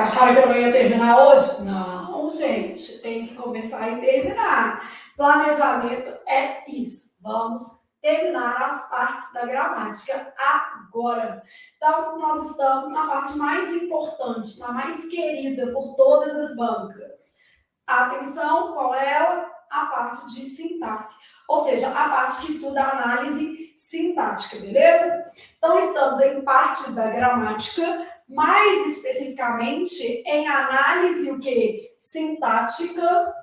Acharam que eu não ia terminar hoje? Não, gente, tem que começar e terminar. Planejamento é isso. Vamos terminar as partes da gramática agora. Então, nós estamos na parte mais importante, na mais querida por todas as bancas. Atenção, qual é ela? A parte de sintaxe. Ou seja, a parte que estuda a análise sintática, beleza? Então, estamos em partes da gramática, mais especificamente em análise o quê? Sintática.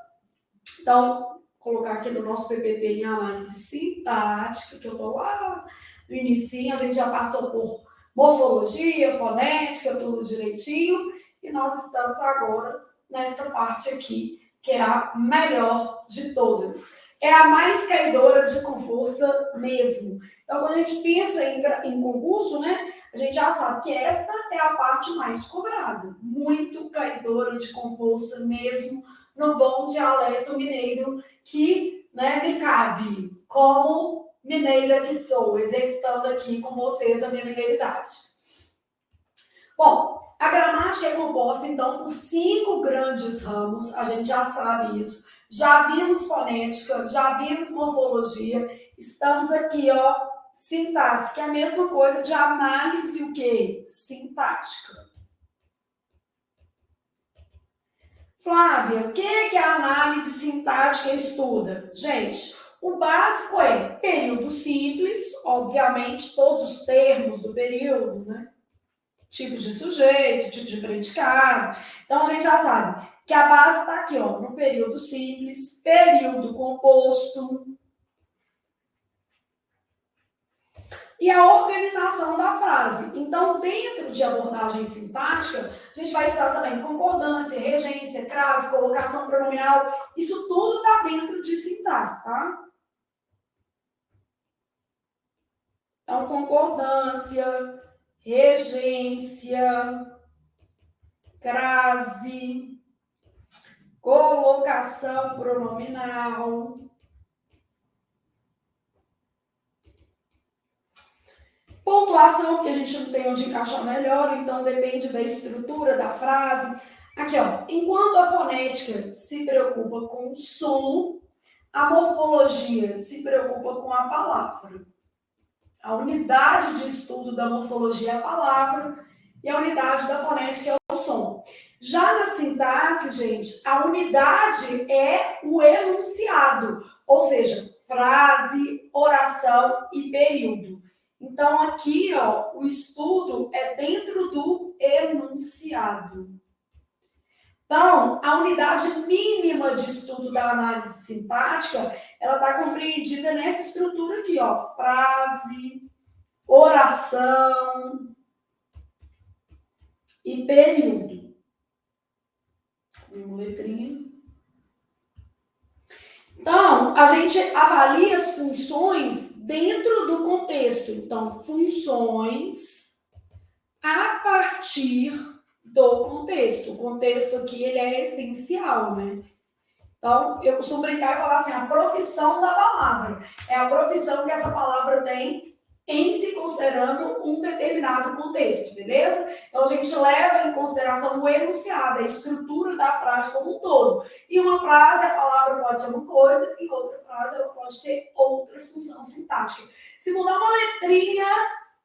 Então, vou colocar aqui no nosso PPT em análise sintática, que eu estou lá no início, a gente já passou por morfologia, fonética, tudo direitinho, e nós estamos agora nesta parte aqui, que é a melhor de todas. É a mais caidora de com força mesmo. Então, quando a gente pensa em concurso, né, a gente já sabe que esta é a parte mais cobrada. Muito caidora de com força mesmo, no bom dialeto mineiro que, né, me cabe como mineira que sou, exercitando aqui com vocês a minha mineiridade. Bom, a gramática é composta, então, por 5 grandes ramos, a gente já sabe isso. Já vimos fonética, já vimos morfologia, estamos aqui, ó, sintaxe, que é a mesma coisa de análise, o quê? Sintática. Flávia, o que é a análise sintática estuda? Gente, o básico é período simples, obviamente, todos os termos do período, né? Tipos de sujeito, tipo de predicado. Então, a gente já sabe que a base está aqui, ó, no período simples, período composto, e a organização da frase. Então, dentro de abordagem sintática, a gente vai estudar também concordância, regência, crase, colocação pronominal. Isso tudo está dentro de sintaxe, tá? Então, concordância, regência, crase, colocação pronominal. Pontuação, porque a gente não tem onde encaixar melhor, então depende da estrutura da frase. Aqui, ó, enquanto a fonética se preocupa com o som, a morfologia se preocupa com a palavra. A unidade de estudo da morfologia é a palavra e a unidade da fonética é o som. Já na sintaxe, gente, a unidade é o enunciado, ou seja, frase, oração e período. Então, aqui, ó, o estudo é dentro do enunciado. Então, a unidade mínima de estudo da análise sintática, ela está compreendida nessa estrutura aqui, ó, frase, oração e período. Uma letrinha. Então, a gente avalia as funções dentro do contexto. Então, funções a partir do contexto. O contexto aqui, ele é essencial, né? Então, eu costumo brincar e falar assim, a profissão da palavra. É a profissão que essa palavra tem em se considerando um determinado contexto, beleza? Então, a gente leva em consideração o enunciado, a estrutura da frase como um todo. E uma frase, a palavra pode ser uma coisa, e outra frase, ela pode ter outra função sintática. Se mudar uma letrinha,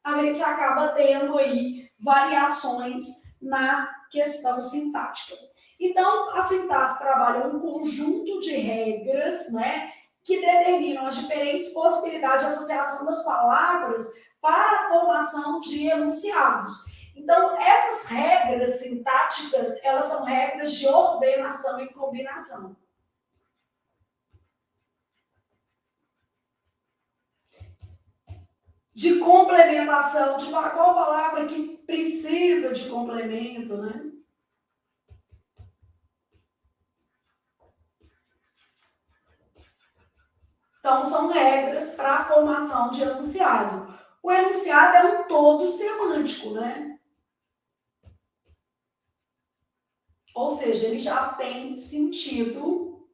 a gente acaba tendo aí variações na questão sintática. Então, a sintaxe trabalha um conjunto de regras, né, que determinam as diferentes possibilidades de associação das palavras para a formação de enunciados. Então, essas regras sintáticas, elas são regras de ordenação e combinação. De complementação, de qual palavra que precisa de complemento, né? Então, são regras para a formação de enunciado. O enunciado é um todo semântico, né? Ou seja, ele já tem sentido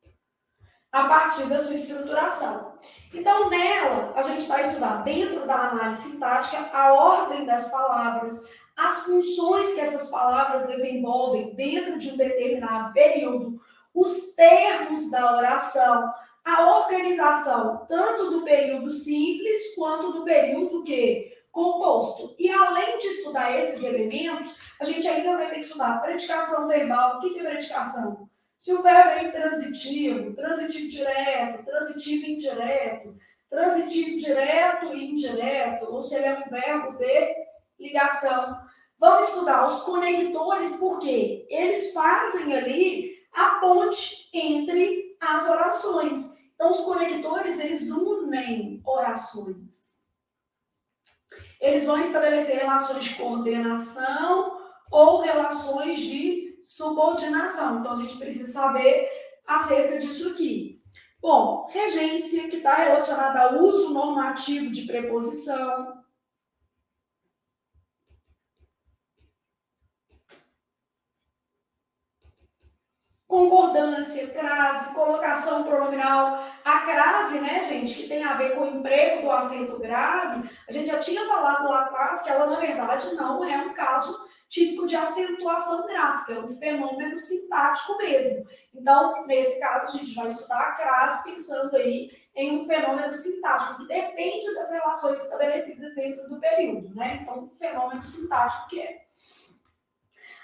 a partir da sua estruturação. Então, nela, a gente vai estudar, dentro da análise sintática, a ordem das palavras, as funções que essas palavras desenvolvem dentro de um determinado período, os termos da oração, a organização tanto do período simples quanto do período composto. E além de estudar esses elementos, a gente ainda vai ter que estudar predicação verbal. O que é predicação? Se o verbo é intransitivo, transitivo direto, transitivo indireto, transitivo direto e indireto, ou se ele é um verbo de ligação. Vamos estudar os conectores, porque eles fazem ali a ponte entre as orações. Então, os conectores, eles unem orações. Eles vão estabelecer relações de coordenação ou relações de subordinação. Então, a gente precisa saber acerca disso aqui. Bom, regência, que está relacionada ao uso normativo de preposição. Concordância, crase, colocação pronominal. A crase, né, gente, que tem a ver com o emprego do acento grave, a gente já tinha falado lá atrás que ela, na verdade, não é um caso típico de acentuação gráfica, é um fenômeno sintático mesmo. Então, nesse caso, a gente vai estudar a crase pensando aí em um fenômeno sintático, que depende das relações estabelecidas dentro do período, né? Então, um fenômeno sintático que é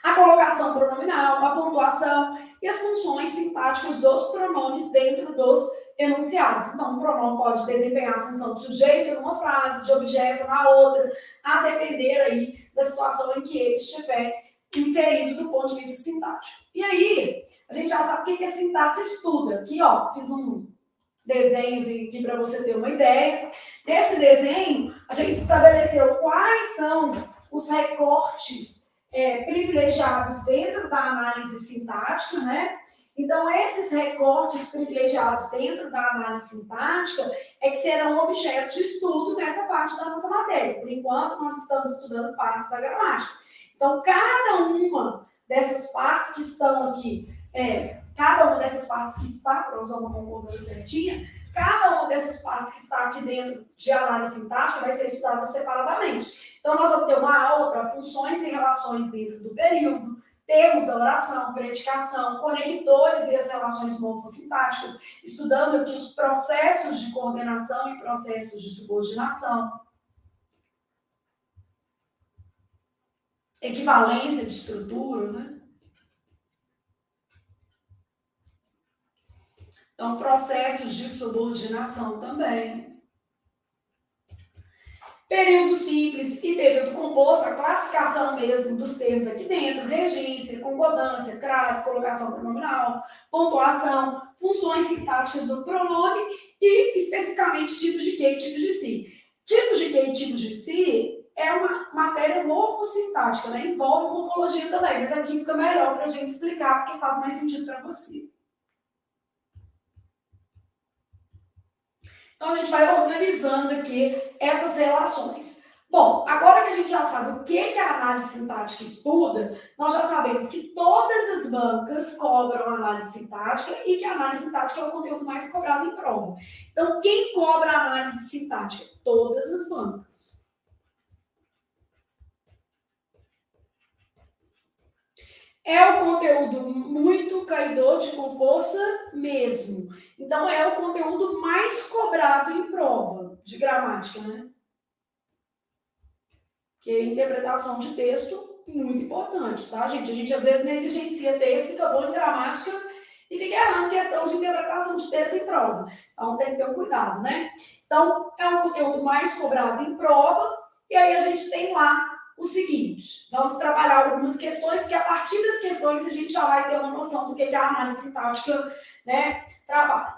a colocação pronominal, a pontuação e as funções sintáticas dos pronomes dentro dos enunciados. Então, o pronome pode desempenhar a função de sujeito numa frase, de objeto na outra, a depender aí da situação em que ele estiver inserido do ponto de vista sintático. E aí, a gente já sabe o que a sintaxe estuda. Aqui, ó, fiz um desenhozinho aqui para você ter uma ideia. Nesse desenho, a gente estabeleceu quais são os recortes privilegiados dentro da análise sintática, né? Então, esses recortes privilegiados dentro da análise sintática é que serão objeto de estudo nessa parte da nossa matéria. Por enquanto, nós estamos estudando partes da gramática. Então, cada uma dessas partes que estão aqui, cada uma dessas partes que está, para usar uma concordância certinha, cada uma dessas partes que está aqui dentro de análise sintática vai ser estudada separadamente. Então, nós vamos ter uma aula para funções e relações dentro do período, termos da oração, predicação, conectores e as relações morfossintáticas, estudando aqui os processos de coordenação e processos de subordinação, equivalência de estrutura, né? Então, processos de subordinação também. Período simples e período composto, a classificação mesmo dos termos aqui dentro, regência, concordância, crase, colocação pronominal, pontuação, funções sintáticas do pronome e, especificamente, tipos de que e tipos de si. Tipos de que e tipos de si é uma matéria morfossintática, né? Envolve morfologia também, mas aqui fica melhor para a gente explicar, porque faz mais sentido para você. Então, a gente vai organizando aqui essas relações. Bom, agora que a gente já sabe o que a análise sintática estuda, nós já sabemos que todas as bancas cobram análise sintática e que a análise sintática é o conteúdo mais cobrado em prova. Então, quem cobra a análise sintática? Todas as bancas. É o conteúdo muito caidor com força mesmo. Então, é o conteúdo mais cobrado em prova de gramática, né? Que é interpretação de texto, muito importante, tá, gente? A gente, às vezes, negligencia texto, fica bom em gramática e fica errando questão de interpretação de texto em prova. Então, tem que ter um cuidado, né? Então, é o conteúdo mais cobrado em prova e aí a gente tem lá o seguinte, vamos trabalhar algumas questões, porque a partir das questões a gente já vai ter uma noção do que a análise sintática, né, trabalha.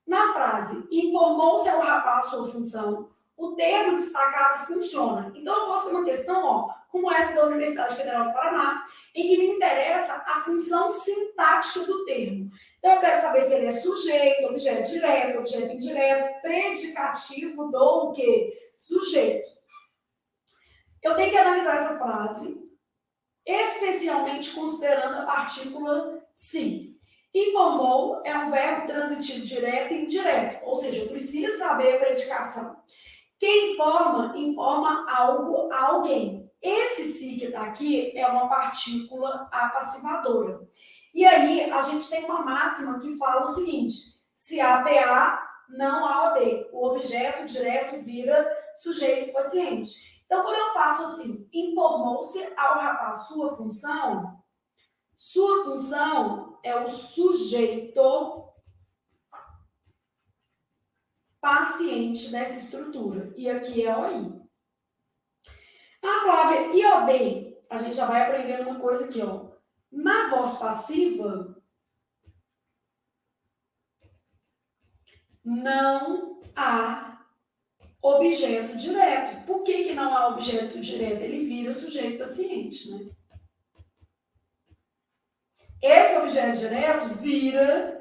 Na frase, informou-se ao rapaz sua função, o termo destacado funciona. Então, eu posso ter uma questão, ó, como essa da Universidade Federal do Paraná, em que me interessa a função sintática do termo. Então, eu quero saber se ele é sujeito, objeto direto, objeto indireto, predicativo do o quê? Sujeito. Eu tenho que analisar essa frase, especialmente considerando a partícula se. Informou é um verbo transitivo direto e indireto, ou seja, eu preciso saber a predicação. Quem informa, informa algo a alguém. Esse se que está aqui é uma partícula apassivadora. E aí a gente tem uma máxima que fala o seguinte: se A PA, não AOD. O objeto direto vira sujeito paciente. Então, quando eu faço assim, informou-se ao rapaz sua função é o sujeito paciente dessa estrutura. E aqui é OI. Ah, Flávia, e OD? A gente já vai aprendendo uma coisa aqui, ó. Na voz passiva, não há objeto direto. Por que não há objeto direto? Ele vira sujeito paciente, né? Esse objeto direto vira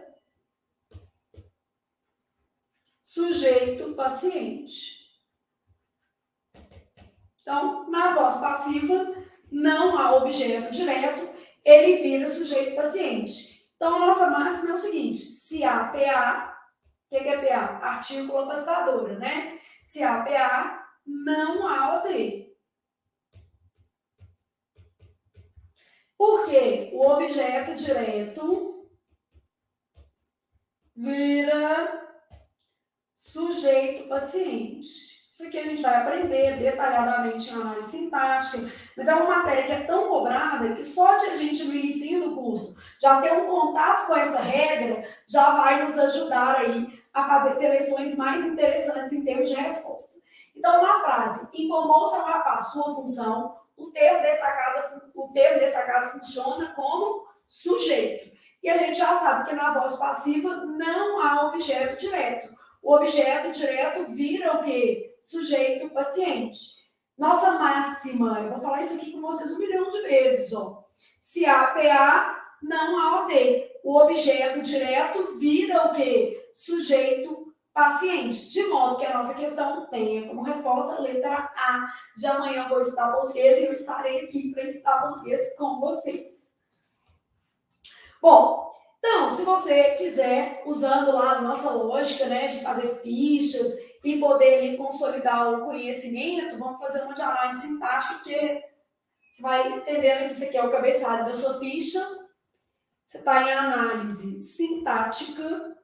sujeito paciente. Então, na voz passiva, não há objeto direto, ele vira sujeito paciente. Então, a nossa máxima é o seguinte: se há PA, o que é PA? Artículo apassivadora, né? Se há PA, não há OD. Porque o objeto direto vira sujeito paciente. Isso aqui a gente vai aprender detalhadamente em análise sintática, mas é uma matéria que é tão cobrada que só de a gente no início do curso já ter um contato com essa regra já vai nos ajudar aí a fazer seleções mais interessantes em termos de resposta. Então, na frase, informou-se ao rapaz sua função, o termo destacado funciona como sujeito. E a gente já sabe que na voz passiva não há objeto direto. O objeto direto vira o quê? Sujeito paciente. Nossa máxima, eu vou falar isso aqui com vocês 1 milhão de vezes, ó. Se há PA, não há OD. O objeto direto vira o quê? Sujeito paciente. De modo que a nossa questão tenha como resposta a letra A. De amanhã eu vou estudar português e eu estarei aqui para estudar português com vocês. Bom, então, se você quiser, usando lá a nossa lógica, né, de fazer fichas e poder ali, consolidar o conhecimento, vamos fazer uma de análise sintática, porque você vai entendendo que isso aqui é o cabeçalho da sua ficha. Você está em análise sintática.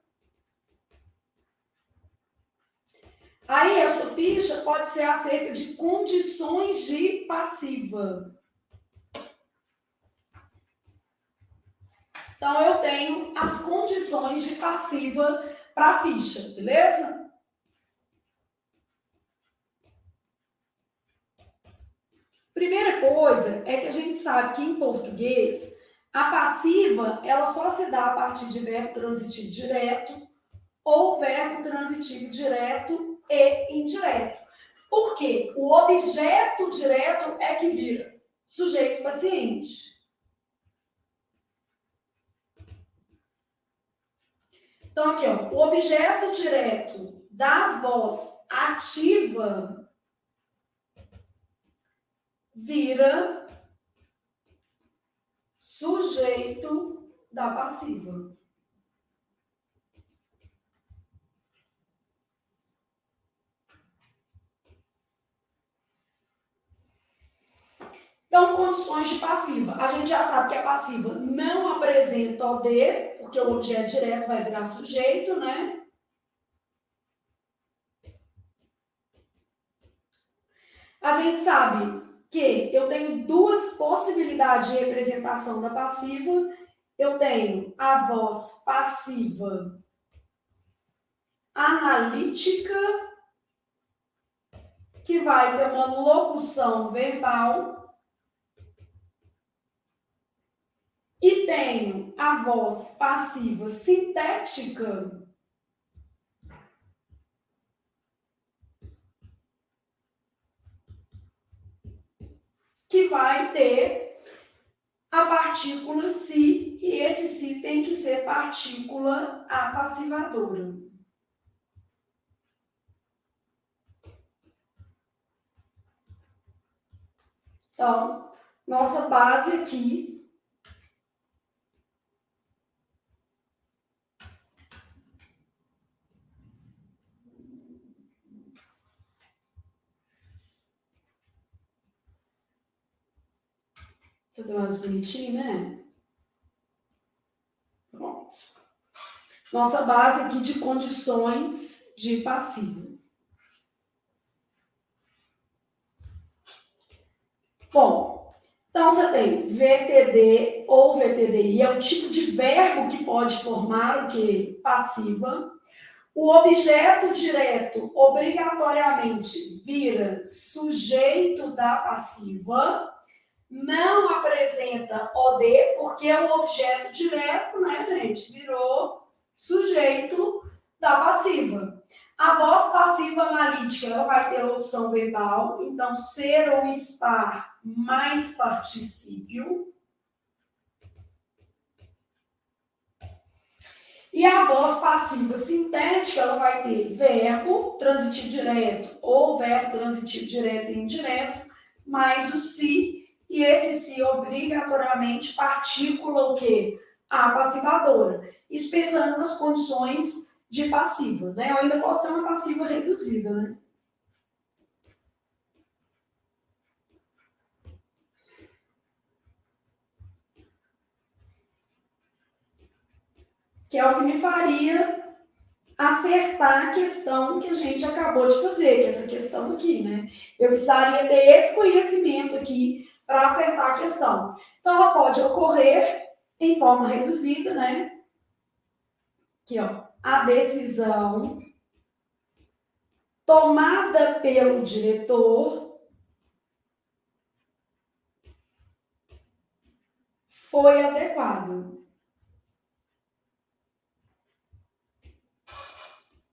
Aí a sua ficha pode ser acerca de condições de passiva. Então, eu tenho as condições de passiva para a ficha, beleza? Primeira coisa é que a gente sabe que em português, a passiva, ela só se dá a partir de verbo transitivo direto ou verbo transitivo direto e indireto. Por quê? O objeto direto é que vira sujeito paciente. Então, aqui, ó, o objeto direto da voz ativa vira sujeito da passiva. Então, condições de passiva. A gente já sabe que a passiva não apresenta OD, porque o objeto direto vai virar sujeito, né? A gente sabe que eu tenho duas possibilidades de representação da passiva. Eu tenho a voz passiva analítica, que vai ter uma locução verbal. E tenho a voz passiva sintética, que vai ter a partícula si, e esse si tem que ser partícula apassivadora. Então, nossa base aqui fazer mais bonitinho, né? Pronto. Nossa base aqui de condições de passivo. Bom, então você tem VTD ou VTDI, é o tipo de verbo que pode formar o quê? Passiva. O objeto direto obrigatoriamente vira sujeito da passiva, não apresenta OD, porque o objeto direto, né, gente, virou sujeito da passiva. A voz passiva analítica, ela vai ter locução verbal, então ser ou estar mais particípio. E a voz passiva sintética, ela vai ter verbo transitivo direto ou verbo transitivo direto e indireto, mais o se, e esse se obrigatoriamente partícula o quê? A passivadora. Isso pensando nas condições de passiva, né? Eu ainda posso ter uma passiva reduzida, né? Que é o que me faria acertar a questão que a gente acabou de fazer, que é essa questão aqui, né? Eu precisaria ter esse conhecimento aqui para acertar a questão. Então, ela pode ocorrer em forma reduzida, né? Aqui, ó, a decisão tomada pelo diretor foi adequada.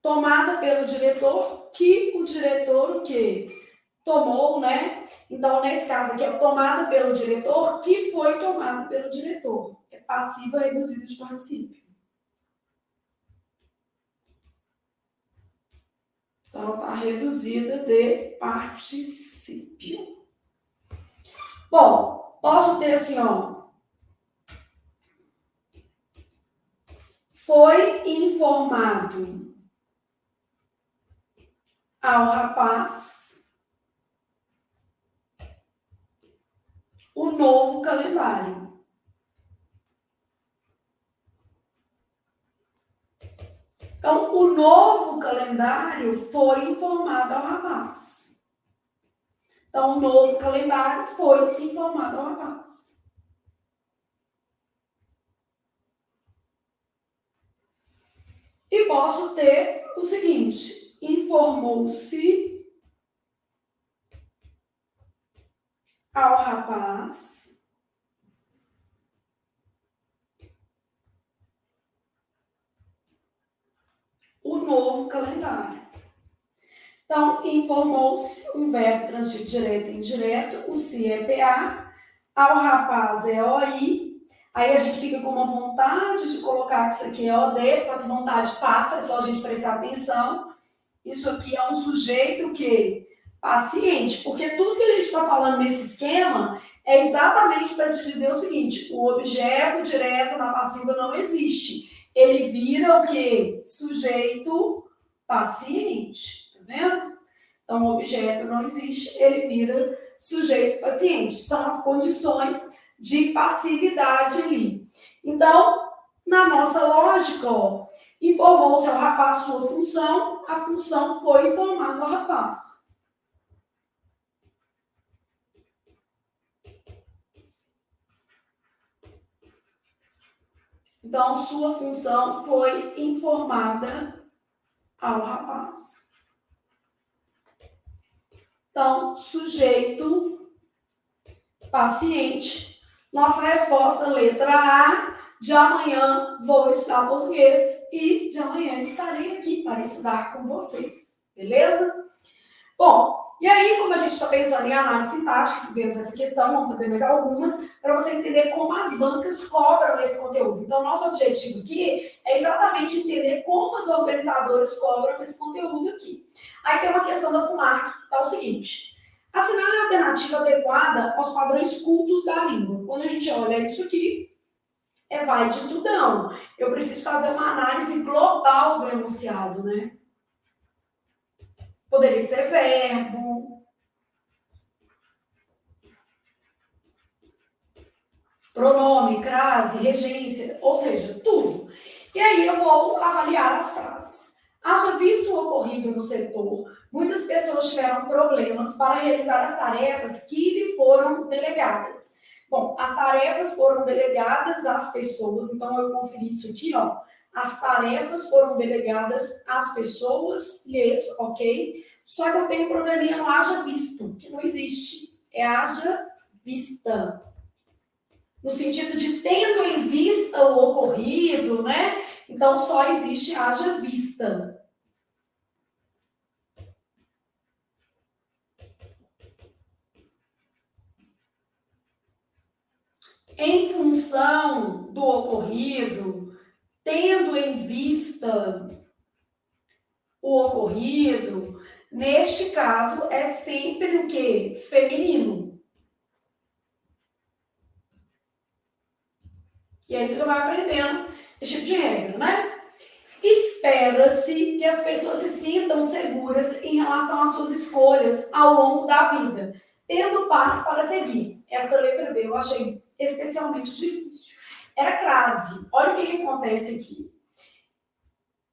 Tomada pelo diretor, que o diretor o quê? Tomou, né? Então, nesse caso aqui, é tomada pelo diretor, que foi tomada pelo diretor. É passiva reduzida de particípio. Então, ela está reduzida de particípio. Bom, posso ter assim, ó. Foi informado ao rapaz o novo calendário. Então, o novo calendário foi informado ao rapaz. Então, o novo calendário foi informado ao rapaz. E posso ter o seguinte: informou-se ao rapaz o novo calendário. Então, informou-se, um verbo transitivo direto e indireto, o se é PA, ao rapaz é OI, aí a gente fica com uma vontade de colocar que isso aqui é OD, só que vontade passa, é só a gente prestar atenção. Isso aqui é um sujeito que paciente, porque tudo que a gente está falando nesse esquema é exatamente para te dizer o seguinte: o objeto direto na passiva não existe. Ele vira o quê? Sujeito paciente, tá vendo? Então, o objeto não existe, ele vira sujeito paciente. São as condições de passividade ali. Então, na nossa lógica, ó, informou-se ao rapaz sua função, a função foi informada ao rapaz. Então, sua função foi informada ao rapaz. Então, sujeito, paciente. Nossa resposta, letra A, de amanhã vou estudar português e de amanhã estarei aqui para estudar com vocês, beleza? Bom, e aí, como a gente está pensando em análise sintática, fizemos essa questão, vamos fazer mais algumas, para você entender como as bancas cobram esse conteúdo. Então, nosso objetivo aqui é exatamente entender como as organizadoras cobram esse conteúdo aqui. Aí tem uma questão da FUNARC, que é o seguinte: assinale a alternativa adequada aos padrões cultos da língua. Quando a gente olha isso aqui, vai de tudão. Eu preciso fazer uma análise global do enunciado, né? Poderia ser verbo, pronome, crase, regência, ou seja, tudo. E aí eu vou avaliar as frases. Haja visto o ocorrido no setor, muitas pessoas tiveram problemas para realizar as tarefas que lhe foram delegadas. Bom, as tarefas foram delegadas às pessoas, então eu conferi isso aqui, ó. As tarefas foram delegadas às pessoas, lhes, ok? Só que eu tenho um probleminha no haja visto, que não existe. É haja vista. No sentido de tendo em vista o ocorrido, né? Então só existe haja vista. Em função do ocorrido, tendo em vista o ocorrido, neste caso é sempre o quê? Feminino. E aí você vai aprendendo esse tipo de regra, né? Espera-se que as pessoas se sintam seguras em relação às suas escolhas ao longo da vida, tendo paz para seguir. Esta letra B eu achei especialmente difícil. Era crase. Olha o que acontece aqui.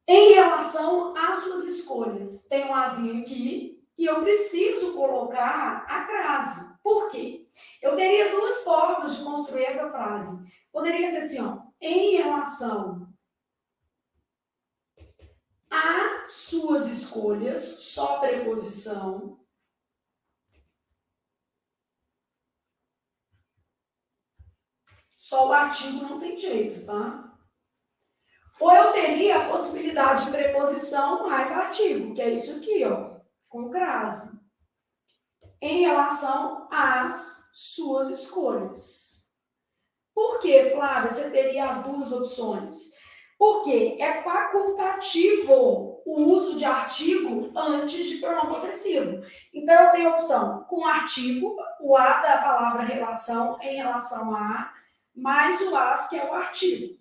Em relação às suas escolhas, tem um azinho aqui e eu preciso colocar a crase. Por quê? Eu teria duas formas de construir essa frase. Poderia ser assim, ó, em relação a suas escolhas, só preposição. Só o artigo não tem jeito, tá? Ou eu teria a possibilidade de preposição mais artigo, que é isso aqui, ó, com crase. Em relação às suas escolhas. Por que, Flávia, você teria as duas opções? Porque é facultativo o uso de artigo antes de pronome possessivo. Então, eu tenho a opção com artigo, o a da palavra relação em relação a, mais o as, que é o artigo.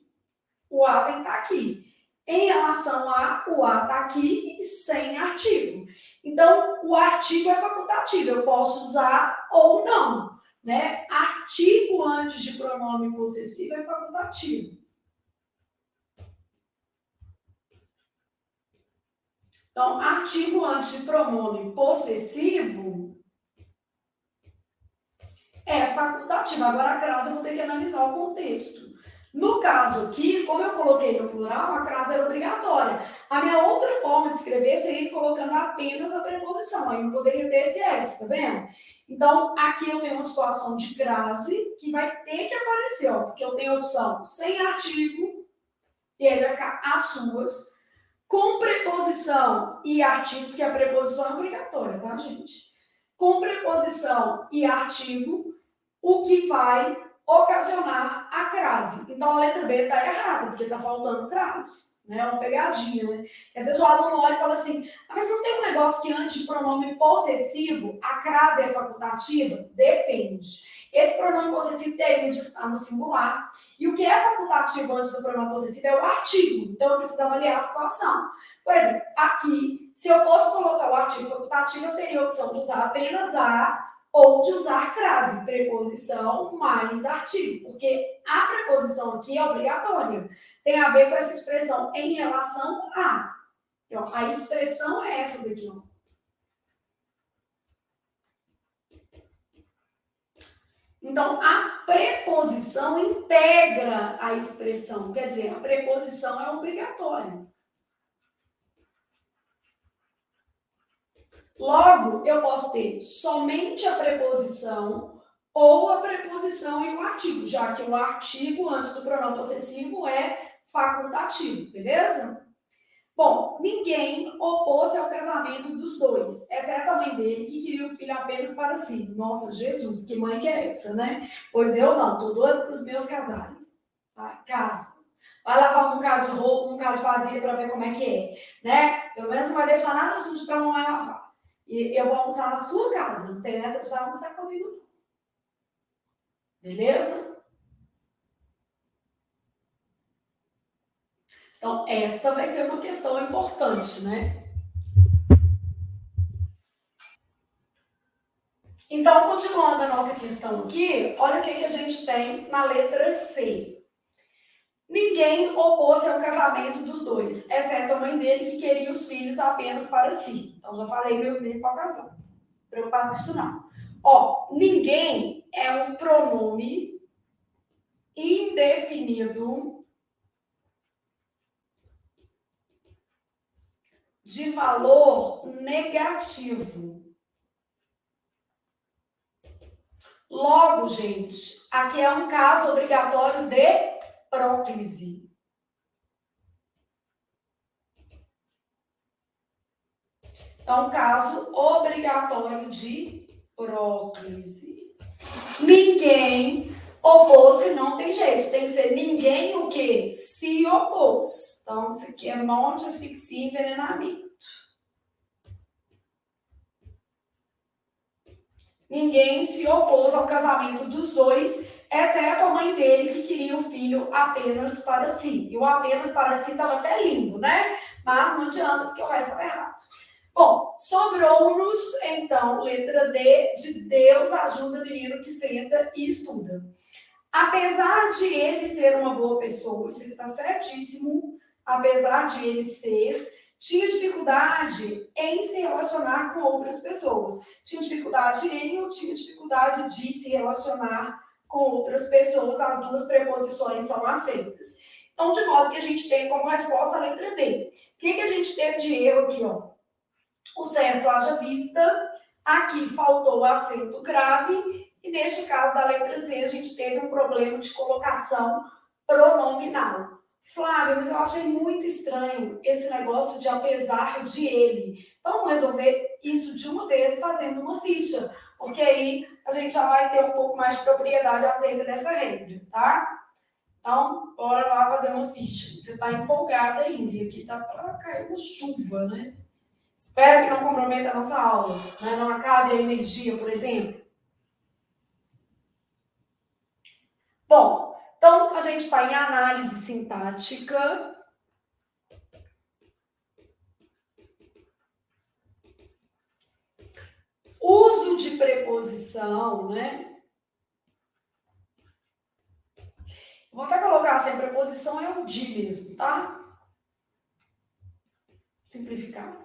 O a tem que estar aqui. Em relação a, o a está aqui e sem artigo. Então, o artigo é facultativo, eu posso usar ou não. Né? Artigo antes de pronome possessivo é facultativo. Então, artigo antes de pronome possessivo é facultativo. Agora, a crase eu vou ter que analisar o contexto. No caso aqui, como eu coloquei no plural, a crase era obrigatória. A minha outra forma de escrever seria colocando apenas a preposição. Aí eu poderia ter esse S, tá vendo? Então, aqui eu tenho uma situação de crase que vai ter que aparecer, ó, porque eu tenho a opção sem artigo, e aí vai ficar as suas, com preposição e artigo, porque a preposição é obrigatória, tá, gente? Com preposição e artigo, o que vai ocasionar a crase. Então, a letra B está errada, porque está faltando crase. Né? É uma pegadinha, né? Às vezes o aluno olha e fala assim, mas não tem um negócio que antes de pronome possessivo, a crase é facultativa? Depende. Esse pronome possessivo teria de estar no singular. E o que é facultativo antes do pronome possessivo é o artigo. Então, eu preciso avaliar a situação. Por exemplo, aqui, se eu fosse colocar o artigo facultativo, eu teria a opção de usar apenas a ou de usar crase, preposição mais artigo, porque a preposição aqui é obrigatória. Tem a ver com essa expressão em relação a. Então, a expressão é essa daqui, ó. Então, a preposição integra a expressão, quer dizer, a preposição é obrigatória. Logo, eu posso ter somente a preposição ou a preposição e o artigo, já que o artigo antes do pronome possessivo é facultativo, beleza? Bom, ninguém opôs-se ao casamento dos dois, exceto a mãe dele, que queria o filho apenas para si. Nossa, Jesus, que mãe que é essa, né? Pois eu não, tô doida para os meus casarem. Tá? Casa. Vai lavar um bocado de roupa, um bocado de vasilha para ver como é que é, né? Pelo menos não vai deixar nada sujo para a mamãe lavar. E eu vou almoçar na sua casa, não tem essa de almoçar comigo, não. Beleza? Então, esta vai ser uma questão importante, né? Então, continuando a nossa questão aqui, olha o que a gente tem na letra C. Ninguém opôs-se ao casamento dos dois, exceto a mãe dele, que queria os filhos apenas para si. Então, já falei meus meios para casar. Preocupado com isso, não. Ó, ninguém é um pronome indefinido de valor negativo. Logo, gente, aqui é um caso obrigatório de próclise. Então, caso obrigatório de próclise. Ninguém opôs-se, não tem jeito. Tem que ser ninguém o quê? Se opôs. Então, isso aqui é morte, asfixia e envenenamento. Ninguém se opôs ao casamento dos dois, exceto a mãe dele, que queria o filho apenas para si. E o apenas para si estava até lindo, né? Mas não adianta, porque o resto estava errado. Bom, sobrou-nos, então, letra D, de Deus ajuda o menino que senta e estuda. Apesar de ele ser uma boa pessoa, isso aqui está certíssimo, apesar de ele ser, tinha dificuldade em se relacionar com outras pessoas. Tinha dificuldade em ou tinha dificuldade de se relacionar com outras pessoas, as duas preposições são aceitas. Então, de modo que a gente tem como resposta a letra D. O que a gente teve de erro aqui, ó? O certo haja vista, aqui faltou o acento grave, e neste caso da letra C, a gente teve um problema de colocação pronominal. Flávia, mas eu achei muito estranho esse negócio de apesar de ele. Então, vamos resolver isso de uma vez fazendo uma ficha, porque aí a gente já vai ter um pouco mais de propriedade acerca dessa regra, tá? Então, bora lá fazer uma ficha. Você está empolgada ainda, e aqui tá para cair uma chuva, né? Espero que não comprometa a nossa aula, né? Não acabe a energia, por exemplo. Bom, então a gente está em análise sintática. Uso de preposição, né? Vou até colocar assim, a preposição é o de mesmo, tá? Simplificar.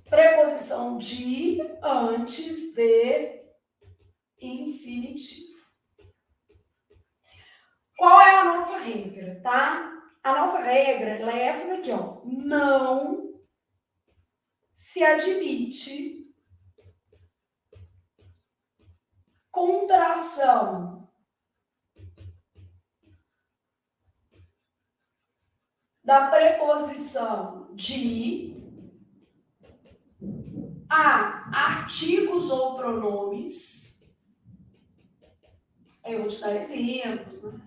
Preposição de antes de infinitivo. Qual é a nossa regra, tá? A nossa regra, ela é essa daqui, ó. Não se admite contração da preposição de a artigos ou pronomes. Eu vou te dar exemplos, né?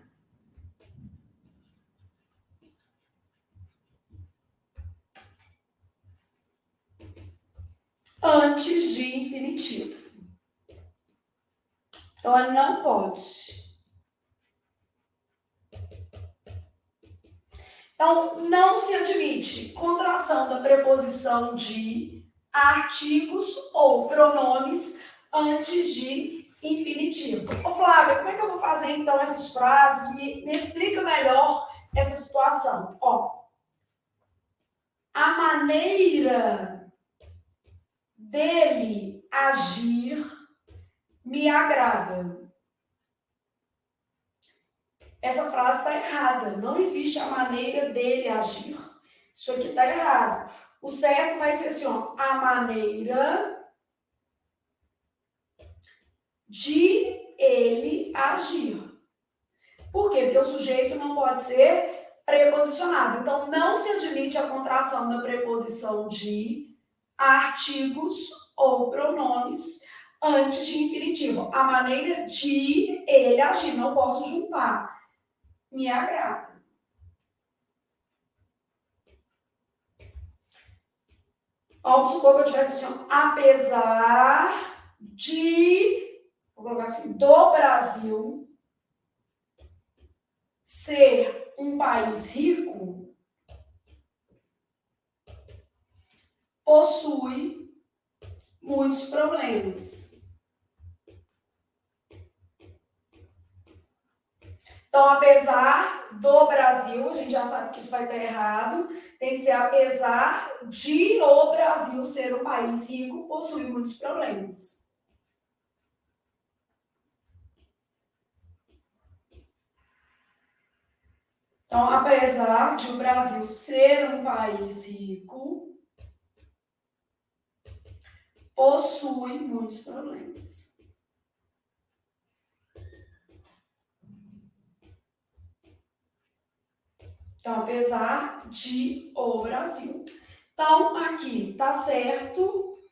Antes de infinitivo. Então, ela não pode. Então, não se admite contração da preposição de artigos ou pronomes antes de infinitivo. Ô, Flávia, como é que eu vou fazer, então, essas frases? Me explica melhor essa situação. Ó, a maneira dele agir me agrada. Essa frase está errada. Não existe a maneira dele agir. Isso aqui está errado. O certo vai ser assim, ó, a maneira de ele agir. Por quê? Porque o sujeito não pode ser preposicionado. Então, não se admite a contração da preposição de artigos ou pronomes antes de infinitivo. A maneira de ele agir. Não posso juntar. Me agrada. Vamos supor que eu tivesse assim, apesar de, vou colocar assim, do Brasil ser um país rico, possui muitos problemas. Então, apesar do Brasil, a gente já sabe que isso vai estar errado, tem que ser apesar de o Brasil ser um país rico, possui muitos problemas. Então, apesar de o Brasil ser um país rico, possui muitos problemas. Então, apesar de o Brasil. Então, aqui tá certo.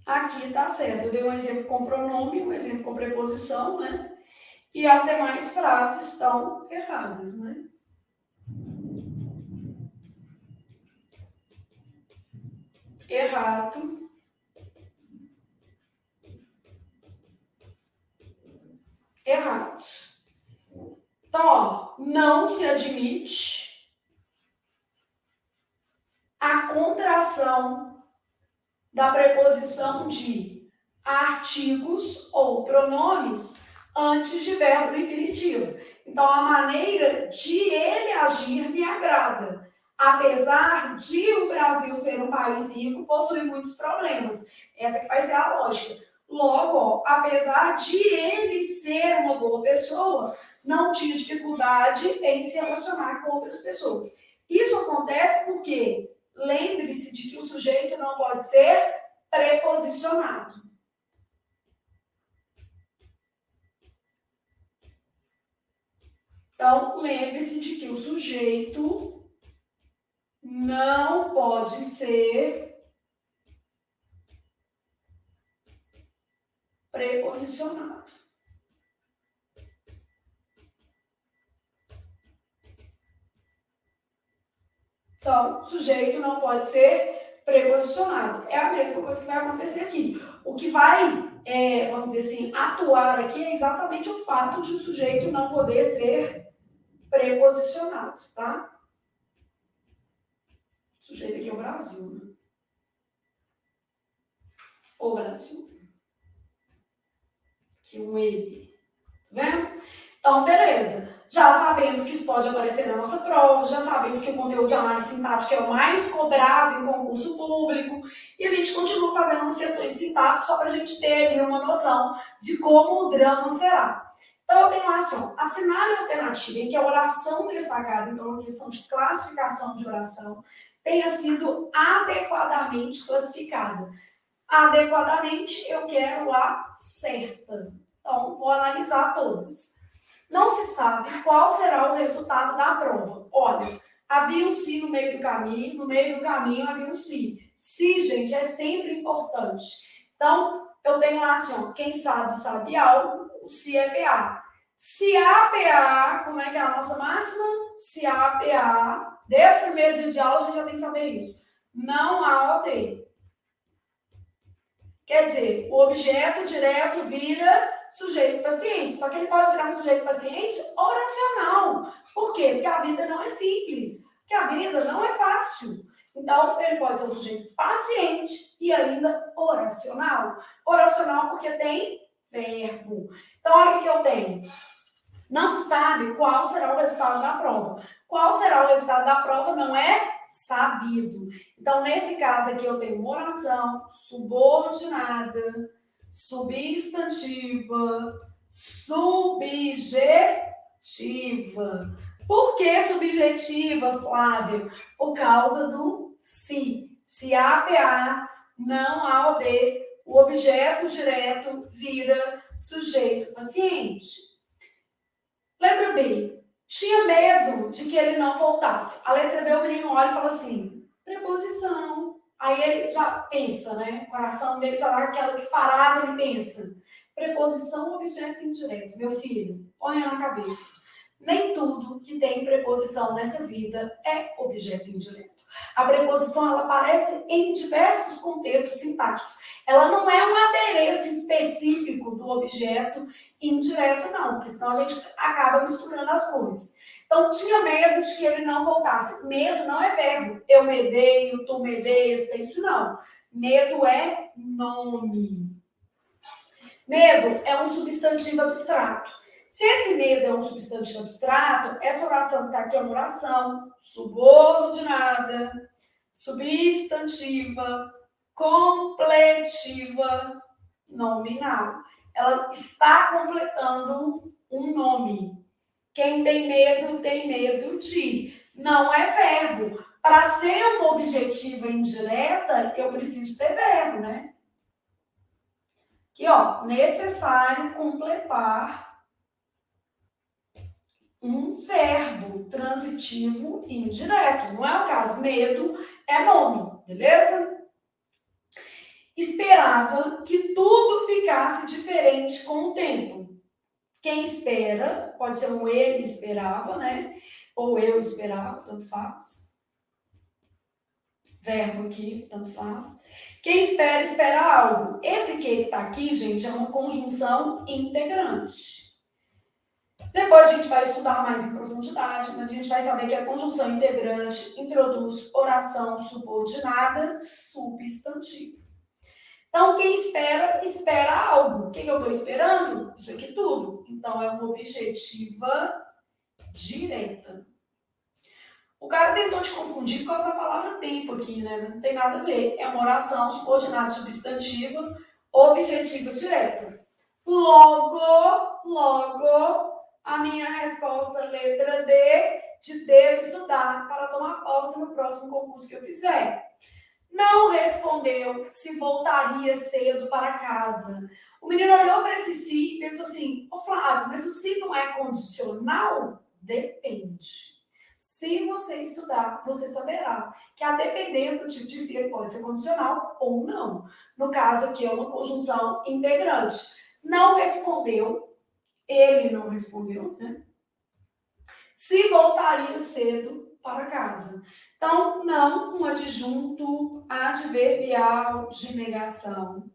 Aqui tá certo. Eu dei um exemplo com pronome, um exemplo com preposição, né? E as demais frases estão erradas, né? Errado. Errado. Então, ó, não se admite a contração da preposição de artigos ou pronomes antes de verbo infinitivo. Então, a maneira de ele agir me agrada. Apesar de o Brasil ser um país rico, possui muitos problemas. Essa que vai ser a lógica. Logo, ó, apesar de ele ser uma boa pessoa, não tinha dificuldade em se relacionar com outras pessoas. Isso acontece porque lembre-se de que o sujeito não pode ser preposicionado. Então, lembre-se de que o sujeito não pode ser preposicionado. Então, sujeito não pode ser preposicionado. É a mesma coisa que vai acontecer aqui. O que vai, vamos dizer assim, atuar aqui é exatamente o fato de o sujeito não poder ser preposicionado, tá? O sujeito aqui é o Brasil, né? O Brasil. Aqui um ele. Tá vendo? Então, beleza. Já sabemos que isso pode aparecer na nossa prova, já sabemos que o conteúdo de análise sintática é o mais cobrado em concurso público, e a gente continua fazendo umas questões de sintaxe só para a gente ter ali uma noção de como o drama será. Então, eu tenho lá assim, ó, assinale a alternativa em que a oração destacada, então uma questão de classificação de oração, tenha sido adequadamente classificada. Adequadamente, eu quero a certa. Então, vou analisar todas. Não se sabe qual será o resultado da prova. Olha, havia um si no meio do caminho havia um si. Si, gente, é sempre importante. Então, eu tenho lá assim, ó, quem sabe, sabe algo, o si é PA. Se há PA, como é que é a nossa máxima? Se há PA, desde o primeiro dia de aula a gente já tem que saber isso. Não há OD. Quer dizer, o objeto direto vira sujeito paciente, só que ele pode virar um sujeito paciente oracional. Por quê? Porque a vida não é simples, porque a vida não é fácil. Então, ele pode ser um sujeito paciente e ainda oracional. Oracional porque tem verbo. Então, olha o que eu tenho. Não se sabe qual será o resultado da prova. Qual será o resultado da prova não é sabido. Então, nesse caso aqui, eu tenho uma oração subordinada, substantiva, subjetiva. Por que subjetiva, Flávia? Por causa do se. Se há PA, não há OD, o objeto direto vira sujeito paciente. Letra B. Tinha medo de que ele não voltasse. A letra B, o menino olha e fala assim, preposição. Aí ele já pensa, né? O coração dele já dá aquela disparada, ele pensa. Preposição, objeto indireto. Meu filho, ponha na cabeça. Nem tudo que tem preposição nessa vida é objeto indireto. A preposição, ela aparece em diversos contextos sintáticos. Ela não é um adereço específico do objeto indireto, não, porque senão a gente acaba misturando as coisas. Então, tinha medo de que ele não voltasse. Medo não é verbo. Eu medeio, tu medeias, tem isso não. Medo é nome. Medo é um substantivo abstrato. Se esse medo é um substantivo abstrato, essa oração que está aqui é uma oração subordinada, substantiva, completiva, nominal. Ela está completando um nome. Quem tem medo de. Não é verbo. Para ser uma objetiva indireta, eu preciso ter verbo, né? Aqui, ó, necessário completar um verbo transitivo indireto. Não é o caso. Medo é nome, beleza? Esperava que tudo ficasse diferente com o tempo. Quem espera, pode ser um ele esperava, né? Ou eu esperava, tanto faz. Verbo aqui, tanto faz. Quem espera, espera algo. Esse que está aqui, gente, é uma conjunção integrante. Depois a gente vai estudar mais em profundidade, mas a gente vai saber que a conjunção integrante introduz oração subordinada substantiva. Então, quem espera, espera algo. O que eu estou esperando? Isso aqui tudo. Então, é uma objetiva direta. O cara tentou te confundir por causa da palavra tempo aqui, né? Mas não tem nada a ver. É uma oração subordinada substantiva, objetiva direta. Logo, a minha resposta, letra D, de devo estudar para tomar posse no próximo concurso que eu fizer. Não respondeu se voltaria cedo para casa. O menino olhou para esse si e pensou assim, ô Flávio, mas o si não é condicional? Depende. Se você estudar, você saberá que a depender do tipo de si, ele pode ser condicional ou não. No caso aqui é uma conjunção integrante. Não respondeu, ele não respondeu, né? Se voltaria cedo para casa. Então, não, um adjunto adverbial de negação.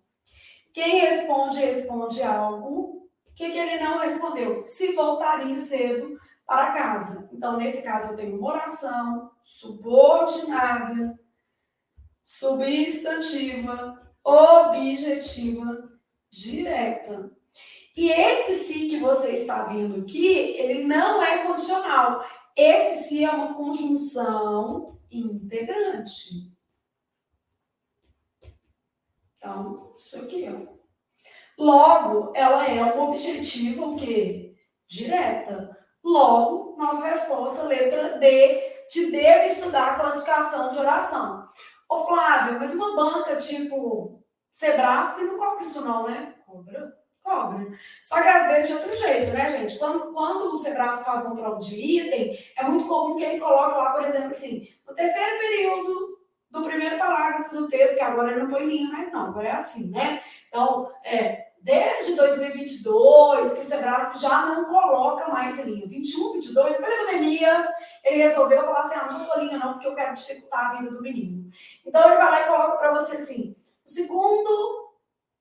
Quem responde, responde algo. O que ele não respondeu? Se voltaria cedo para casa. Então, nesse caso, eu tenho uma oração subordinada, substantiva, objetiva, direta. E esse se que você está vendo aqui, ele não é condicional. Esse se é uma conjunção integrante. Então, isso aqui, ó. Logo, ela é uma objetiva o quê? Direta. Logo, nossa resposta, letra D, de deve estudar a classificação de oração. Ô Flávia, mas uma banca tipo Sebrasp não cobra isso não, né? Cobra. Só que às vezes de outro jeito, né, gente? Quando o Sebrasp faz uma prova de item, é muito comum que ele coloque lá, por exemplo, assim, no terceiro período do primeiro parágrafo do texto, que agora ele não põe linha mais não, agora é assim, né? Então, desde 2022, que o Sebrasp já não coloca mais linha. 21, 22, depois da pandemia, ele resolveu falar assim, não vou linha não, porque eu quero dificultar a vida do menino. Então, ele vai lá e coloca para você assim,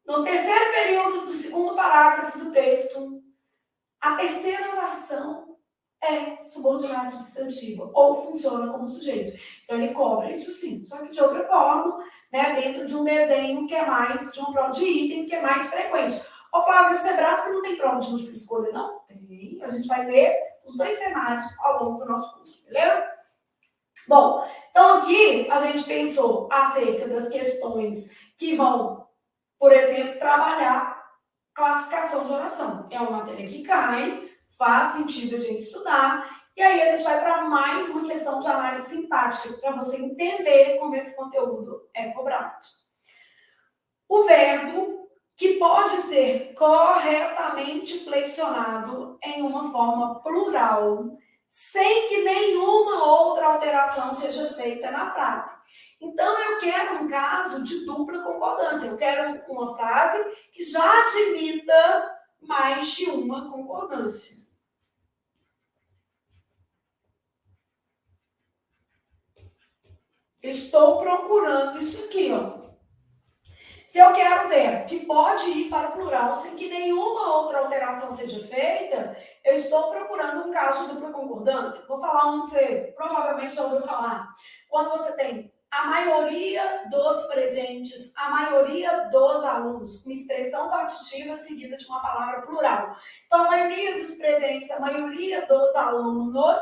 no terceiro período do segundo parágrafo do texto, a terceira oração é subordinada substantiva, ou funciona como sujeito. Então, ele cobra isso sim, só que de outra forma, né, dentro de um desenho que é mais, de uma prova de item, que é mais frequente. Ô, Flávio, o Sebrasp não tem prova de múltipla escolha, não? Tem. A gente vai ver os dois cenários ao longo do nosso curso, beleza? Bom, então aqui a gente pensou acerca das questões que vão, por exemplo, trabalhar classificação de oração. É uma matéria que cai, faz sentido a gente estudar, e aí a gente vai para mais uma questão de análise sintática, para você entender como esse conteúdo é cobrado. O verbo que pode ser corretamente flexionado em uma forma plural, sem que nenhuma outra alteração seja feita na frase. Então, eu quero um caso de dupla concordância. Eu quero uma frase que já admita mais de uma concordância. Estou procurando isso aqui, ó. Se eu quero ver que pode ir para o plural sem que nenhuma outra alteração seja feita, eu estou procurando um caso de dupla concordância. Vou falar um que você provavelmente já ouviu falar. Quando você tem a maioria dos presentes, a maioria dos alunos, uma expressão partitiva seguida de uma palavra plural. Então, a maioria dos presentes, a maioria dos alunos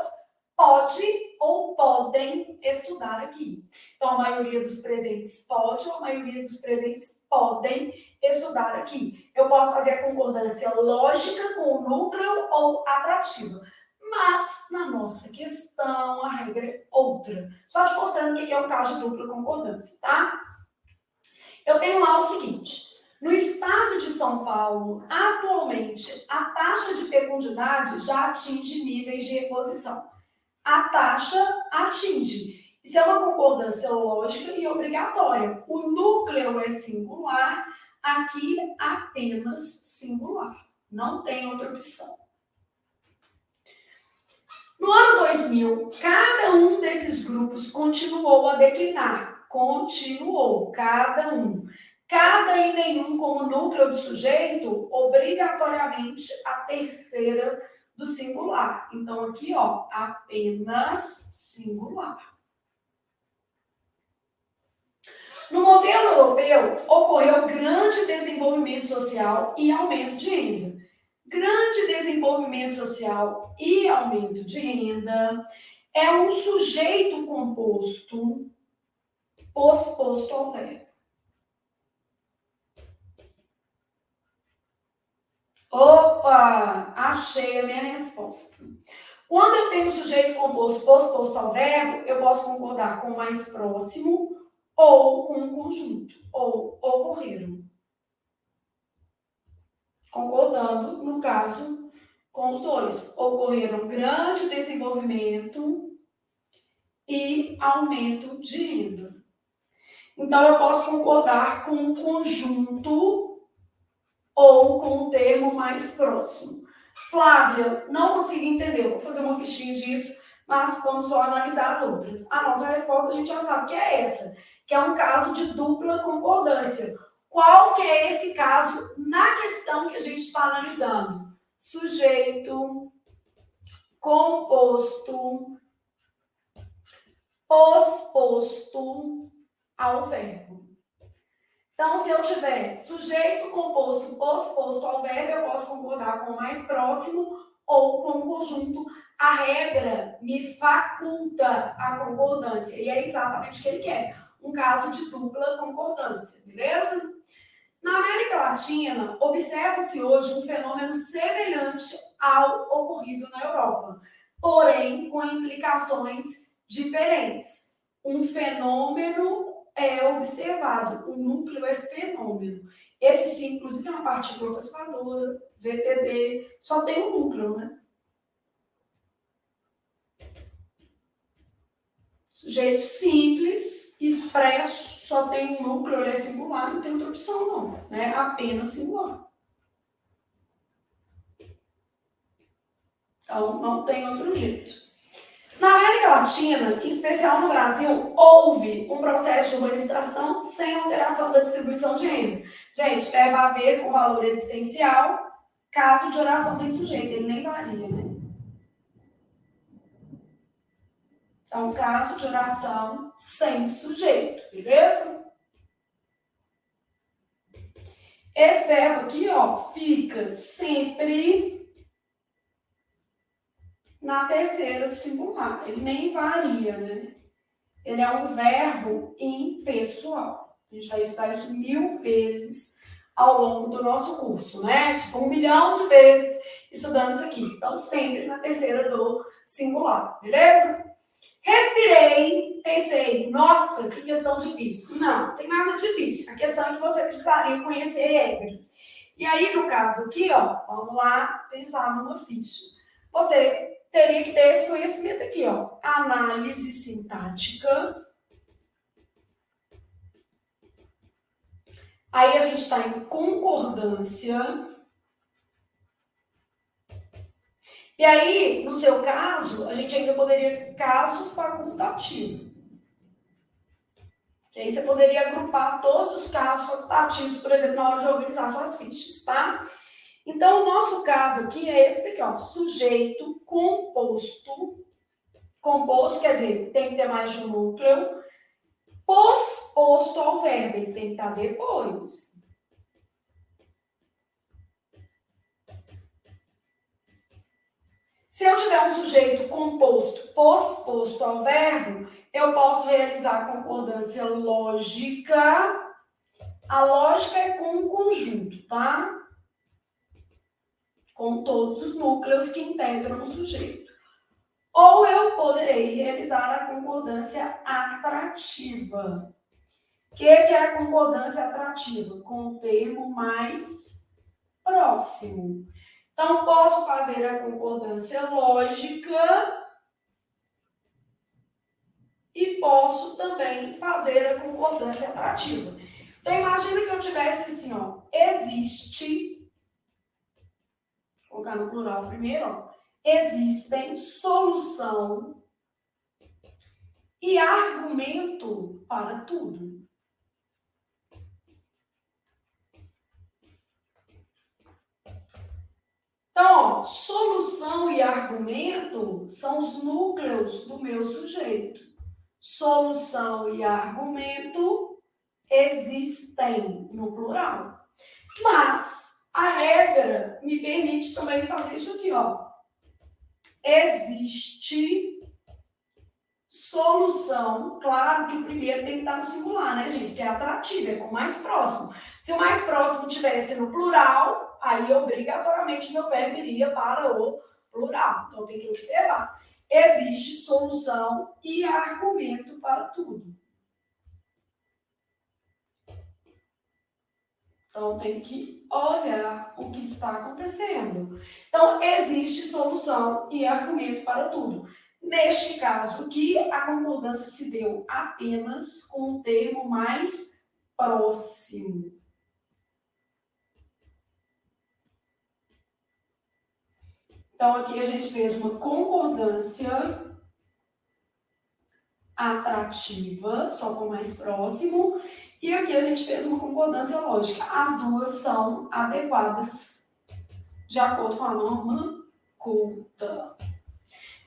pode ou podem estudar aqui. Então, a maioria dos presentes pode ou a maioria dos presentes podem estudar aqui. Eu posso fazer a concordância lógica com o núcleo ou atrativa. Mas, na nossa questão, a regra é outra. Só te mostrando o que é um caso de dupla concordância, tá? Eu tenho lá o seguinte. No estado de São Paulo, atualmente, a taxa de fecundidade já atinge níveis de reposição. A taxa atinge. Isso é uma concordância lógica e obrigatória. O núcleo é singular, aqui apenas singular. Não tem outra opção. No ano 2000, cada um desses grupos continuou a declinar. Continuou, cada um. Cada e nenhum como núcleo do sujeito, obrigatoriamente a terceira do singular. Então, aqui, ó, apenas singular. No modelo europeu, ocorreu grande desenvolvimento social e aumento de renda. Grande desenvolvimento social e aumento de renda é um sujeito composto posposto ao verbo. Opa, achei a minha resposta. Quando eu tenho sujeito composto posposto ao verbo, eu posso concordar com o mais próximo ou com o conjunto, ou ocorreram. Concordando, no caso, com os dois. Ocorreram grande desenvolvimento e aumento de renda. Então, eu posso concordar com o conjunto ou com o termo mais próximo. Flávia, não consegui entender. Vou fazer uma fichinha disso, mas vamos só analisar as outras. A nossa resposta a gente já sabe que é essa, que é um caso de dupla concordância. Qual que é esse caso na questão que a gente está analisando? Sujeito, composto, posposto ao verbo. Então, se eu tiver sujeito, composto, posposto ao verbo, eu posso concordar com o mais próximo ou com o conjunto. A regra me faculta a concordância. E é exatamente o que ele quer. Um caso de dupla concordância, beleza? Na América Latina, observa-se hoje um fenômeno semelhante ao ocorrido na Europa, porém com implicações diferentes. Um fenômeno é observado, o núcleo é fenômeno. Esse sim, inclusive, é uma partícula pacificadora, VTD, só tem um núcleo, né? Sujeito simples, expresso, só tem um núcleo, ele é singular, não tem outra opção não, né? Apenas singular. Então, não tem outro jeito. Na América Latina, em especial no Brasil, houve um processo de urbanização sem alteração da distribuição de renda. Gente, verbo haver com valor existencial, caso de oração sem sujeito, ele nem varia, né? Então, caso de oração sem sujeito, beleza? Esse verbo aqui, ó, fica sempre na terceira do singular. Ele nem varia, né? Ele é um verbo impessoal. A gente vai estudar isso 1000 vezes ao longo do nosso curso, né? Tipo, 1 milhão de vezes estudando isso aqui. Então, sempre na terceira do singular, beleza? Respirei, pensei, nossa, que questão difícil. Não, não tem nada difícil. A questão é que você precisaria conhecer regras. E aí, no caso aqui, ó, vamos lá pensar numa ficha. Você teria que ter esse conhecimento aqui, ó. Análise sintática. Aí a gente está em concordância. E aí, no seu caso, a gente ainda poderia caso facultativo. Que aí você poderia agrupar todos os casos facultativos, por exemplo, na hora de organizar suas fichas, tá? Então, o nosso caso aqui é esse daqui, ó, sujeito composto. Composto quer dizer, tem que ter mais de um núcleo. Posposto ao verbo, ele tem que estar depois. Se eu tiver um sujeito composto posposto ao verbo, eu posso realizar a concordância lógica. A lógica é com um conjunto, tá? Com todos os núcleos que integram o sujeito. Ou eu poderei realizar a concordância atrativa. O que é a concordância atrativa? Com o termo mais próximo. Então, posso fazer a concordância lógica e posso também fazer a concordância atrativa. Então, imagina que eu tivesse assim, ó, existe, vou colocar no plural primeiro, ó, existem solução e argumento para tudo. Então, ó, solução e argumento são os núcleos do meu sujeito. Solução e argumento existem no plural. Mas a regra me permite também fazer isso aqui, ó. Existe solução, claro que o primeiro tem que estar no singular, né, gente? Que é atrativo, é com o mais próximo. Se o mais próximo tivesse no plural, aí obrigatoriamente meu verbo iria para o plural. Então tem que observar. Existe solução e argumento para tudo. Então tem que olhar o que está acontecendo. Então existe solução e argumento para tudo. Neste caso aqui, a concordância se deu apenas com o termo mais próximo. Então, aqui a gente fez uma concordância atrativa, só com o mais próximo, e aqui a gente fez uma concordância lógica. As duas são adequadas de acordo com a norma culta.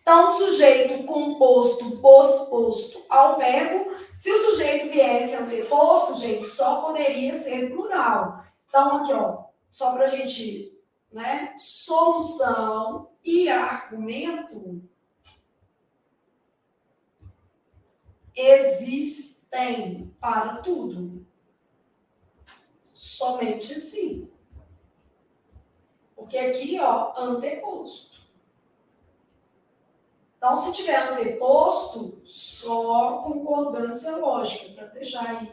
Então, sujeito composto posposto ao verbo. Se o sujeito viesse anteposto, gente, só poderia ser plural. Então, aqui, ó, só para a gente, né? Solução e argumento existem para tudo. Somente assim. Porque aqui, ó, anteposto. Então, se tiver anteposto, só concordância lógica, para deixar aí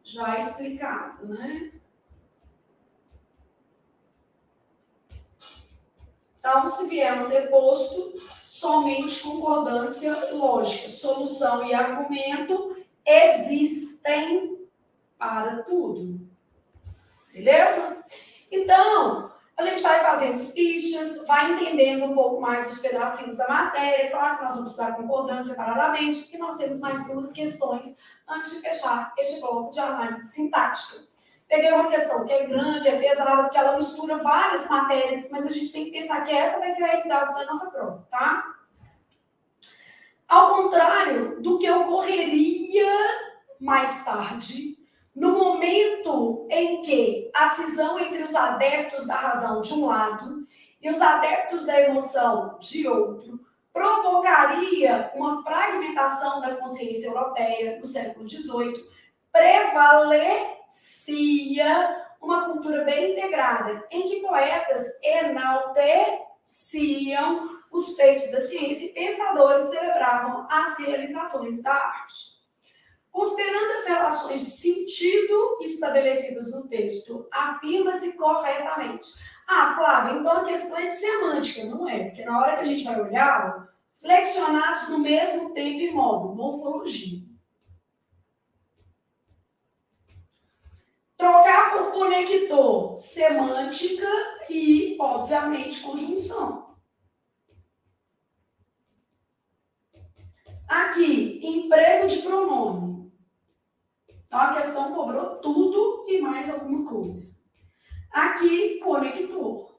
já explicado, né? Então, se vier anteposto, somente concordância lógica. Solução e argumento existem para tudo. Beleza? Então, a gente vai fazendo fichas, vai entendendo um pouco mais os pedacinhos da matéria. Claro que nós vamos estudar concordância separadamente, e nós temos mais duas questões antes de fechar este bloco de análise sintática. Peguei uma questão que é grande, é pesada, porque ela mistura várias matérias, mas a gente tem que pensar que essa vai ser a realidade da nossa prova, tá? Ao contrário do que ocorreria mais tarde, no momento em que a cisão entre os adeptos da razão de um lado e os adeptos da emoção de outro provocaria uma fragmentação da consciência europeia no século XVIII, prevalecia uma cultura bem integrada, em que poetas enalteciam os feitos da ciência e pensadores celebravam as realizações da arte. Considerando as relações de sentido estabelecidas no texto, afirma-se corretamente. Ah, Flávia, então a questão é de semântica, não é? Porque na hora que a gente vai olhar, flexionados no mesmo tempo e modo, morfologia. Trocar por conector, semântica e, obviamente, conjunção. Aqui, emprego de pronome. Então, a questão cobrou tudo e mais alguma coisa. Aqui, conector.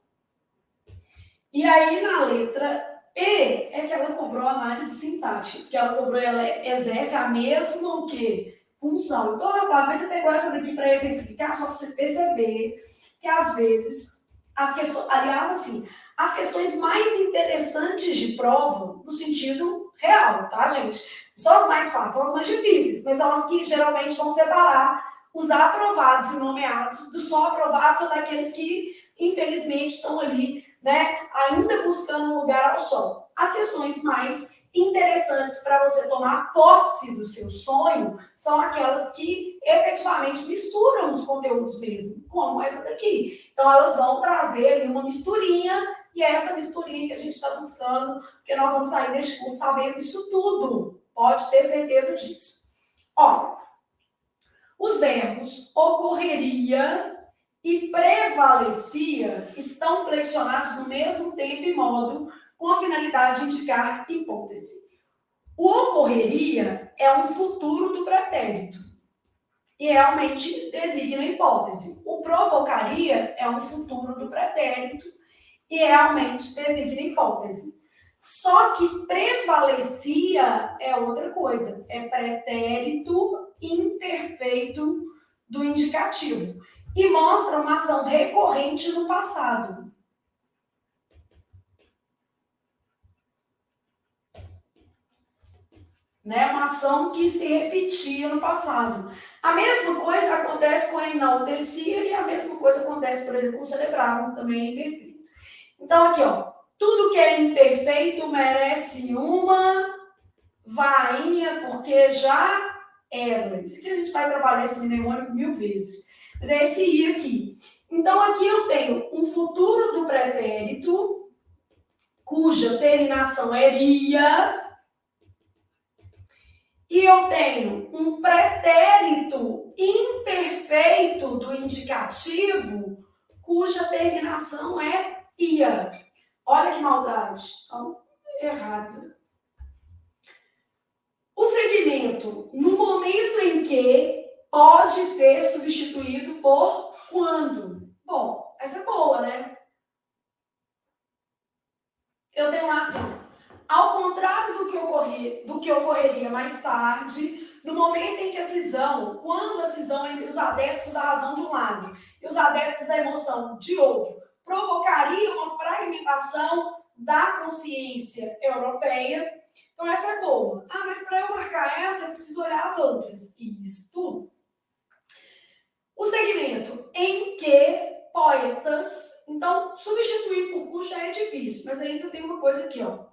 E aí, na letra E, é que ela cobrou análise sintática, porque ela cobrou, ela exerce a mesma o quê? Função. Então, ela fala, mas você pegou essa daqui para exemplificar, só para você perceber que, às vezes, as questões, aliás, assim, as questões mais interessantes de prova, no sentido real, tá, gente? São as mais fáceis, são as mais difíceis, mas são as que geralmente vão separar os aprovados e nomeados dos só aprovados ou daqueles que, infelizmente, estão ali, né, ainda buscando um lugar ao sol. As questões mais interessantes para você tomar posse do seu sonho são aquelas que efetivamente misturam os conteúdos mesmo, como essa daqui. Então, elas vão trazer ali uma misturinha, e é essa misturinha que a gente está buscando, porque nós vamos sair deste curso sabendo isso tudo. Pode ter certeza disso. Ó, os verbos ocorreria e prevalecia estão flexionados no mesmo tempo e modo, com a finalidade de indicar hipótese. O ocorreria é um futuro do pretérito e realmente designa hipótese. O provocaria é um futuro do pretérito e realmente designa hipótese. Só que prevalecia é outra coisa, é pretérito imperfeito do indicativo e mostra uma ação recorrente no passado. Né? Uma ação que se repetia no passado. A mesma coisa acontece com a enaltecia e a mesma coisa acontece, por exemplo, com o celebravam, também é imperfeito. Então, aqui, ó, tudo que é imperfeito merece uma vainha, porque já era. Isso aqui a gente vai trabalhar esse mnemônico 1000 vezes. Mas é esse i aqui. Então, aqui eu tenho um futuro do pretérito, cuja terminação é ia, e eu tenho um pretérito imperfeito do indicativo, cuja terminação é ia. Olha que maldade. Então, errado. O segmento, no momento em que, pode ser substituído por quando. Bom, essa é boa, né? Eu tenho lá assim, ao contrário do que ocorreria mais tarde, no momento em que a cisão, quando a cisão entre os adeptos da razão de um lado e os adeptos da emoção de outro, provocaria uma fragmentação da consciência europeia. Então, essa é boa. Ah, mas para eu marcar essa, eu preciso olhar as outras. Isto. O segmento em que poetas... Então, substituir por cujo já é difícil, mas ainda tem uma coisa aqui, ó.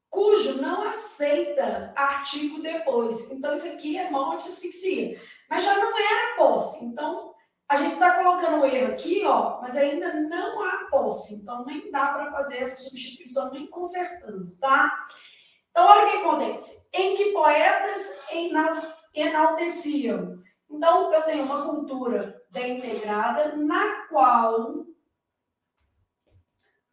Cujo não aceita artigo depois. Então, isso aqui é morte e asfixia. Mas já não era posse. Então, a gente está colocando o erro aqui, ó, mas ainda não há posse. Então, nem dá para fazer essa substituição nem consertando, tá? Então, olha o que acontece. Em que poetas enalteciam. Então, eu tenho uma cultura bem integrada, na qual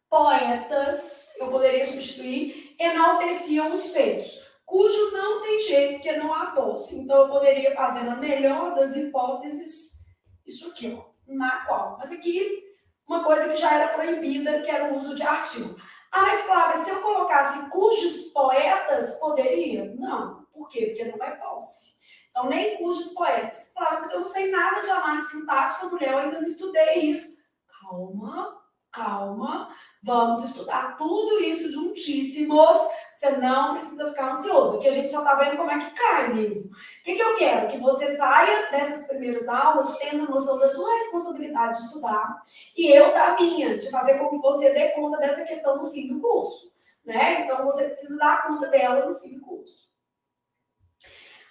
poetas, eu poderia substituir, enalteciam os feitos, cujo não tem jeito, porque não há posse. Então, eu poderia fazer na melhor das hipóteses, isso aqui, ó, na qual. Mas aqui, uma coisa que já era proibida, que era o uso de artigo. Ah, mas Flávia, se eu colocasse cujos poetas, poderia? Não. Por quê? Porque não é posse. Então, nem cujos poetas. Flávia, mas eu não sei nada de análise sintática, mulher, eu ainda não estudei isso. Calma, calma. Vamos estudar tudo isso juntíssimos. Você não precisa ficar ansioso. Aqui a gente só está vendo como é que cai mesmo. O que eu quero? Que você saia dessas primeiras aulas tendo noção da sua responsabilidade de estudar e eu da minha, de fazer com que você dê conta dessa questão no fim do curso. Né? Então, você precisa dar conta dela no fim do curso.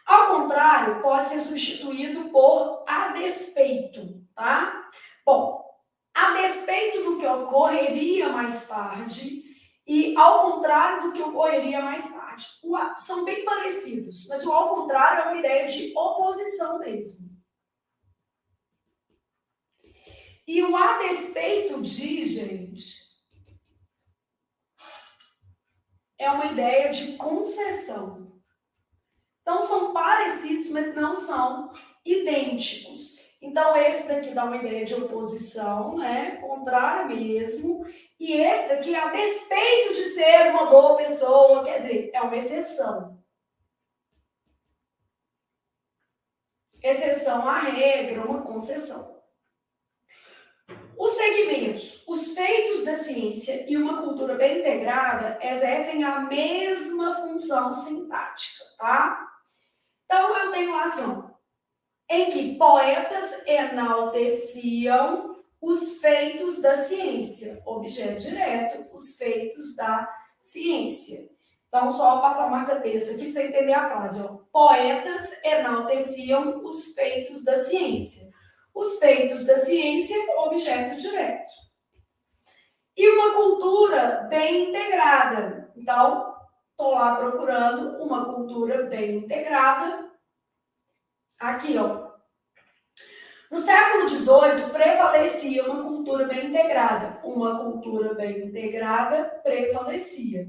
Ao contrário, pode ser substituído por a despeito, tá? Bom, a despeito do que ocorreria mais tarde e ao contrário do que ocorreria mais tarde. São bem parecidos, mas o ao contrário é uma ideia de oposição mesmo. E o a despeito de, gente, é uma ideia de concessão. Então, são parecidos, mas não são idênticos. Então, esse daqui dá uma ideia de oposição, né? Contrário mesmo. E esse daqui, a despeito de ser uma boa pessoa, quer dizer, é uma exceção. Exceção à regra, uma concessão. Os segmentos, os feitos da ciência e uma cultura bem integrada exercem a mesma função sintática, tá? Então, eu tenho lá assim, ó, em que poetas enalteciam os feitos da ciência. Objeto direto, os feitos da ciência. Então, só passar o marca-texto aqui para você entender a frase. Ó. Poetas enalteciam os feitos da ciência. Os feitos da ciência, objeto direto. E uma cultura bem integrada. Então, estou lá procurando uma cultura bem integrada. Aqui, ó. No século XVIII, prevalecia uma cultura bem integrada. Uma cultura bem integrada prevalecia.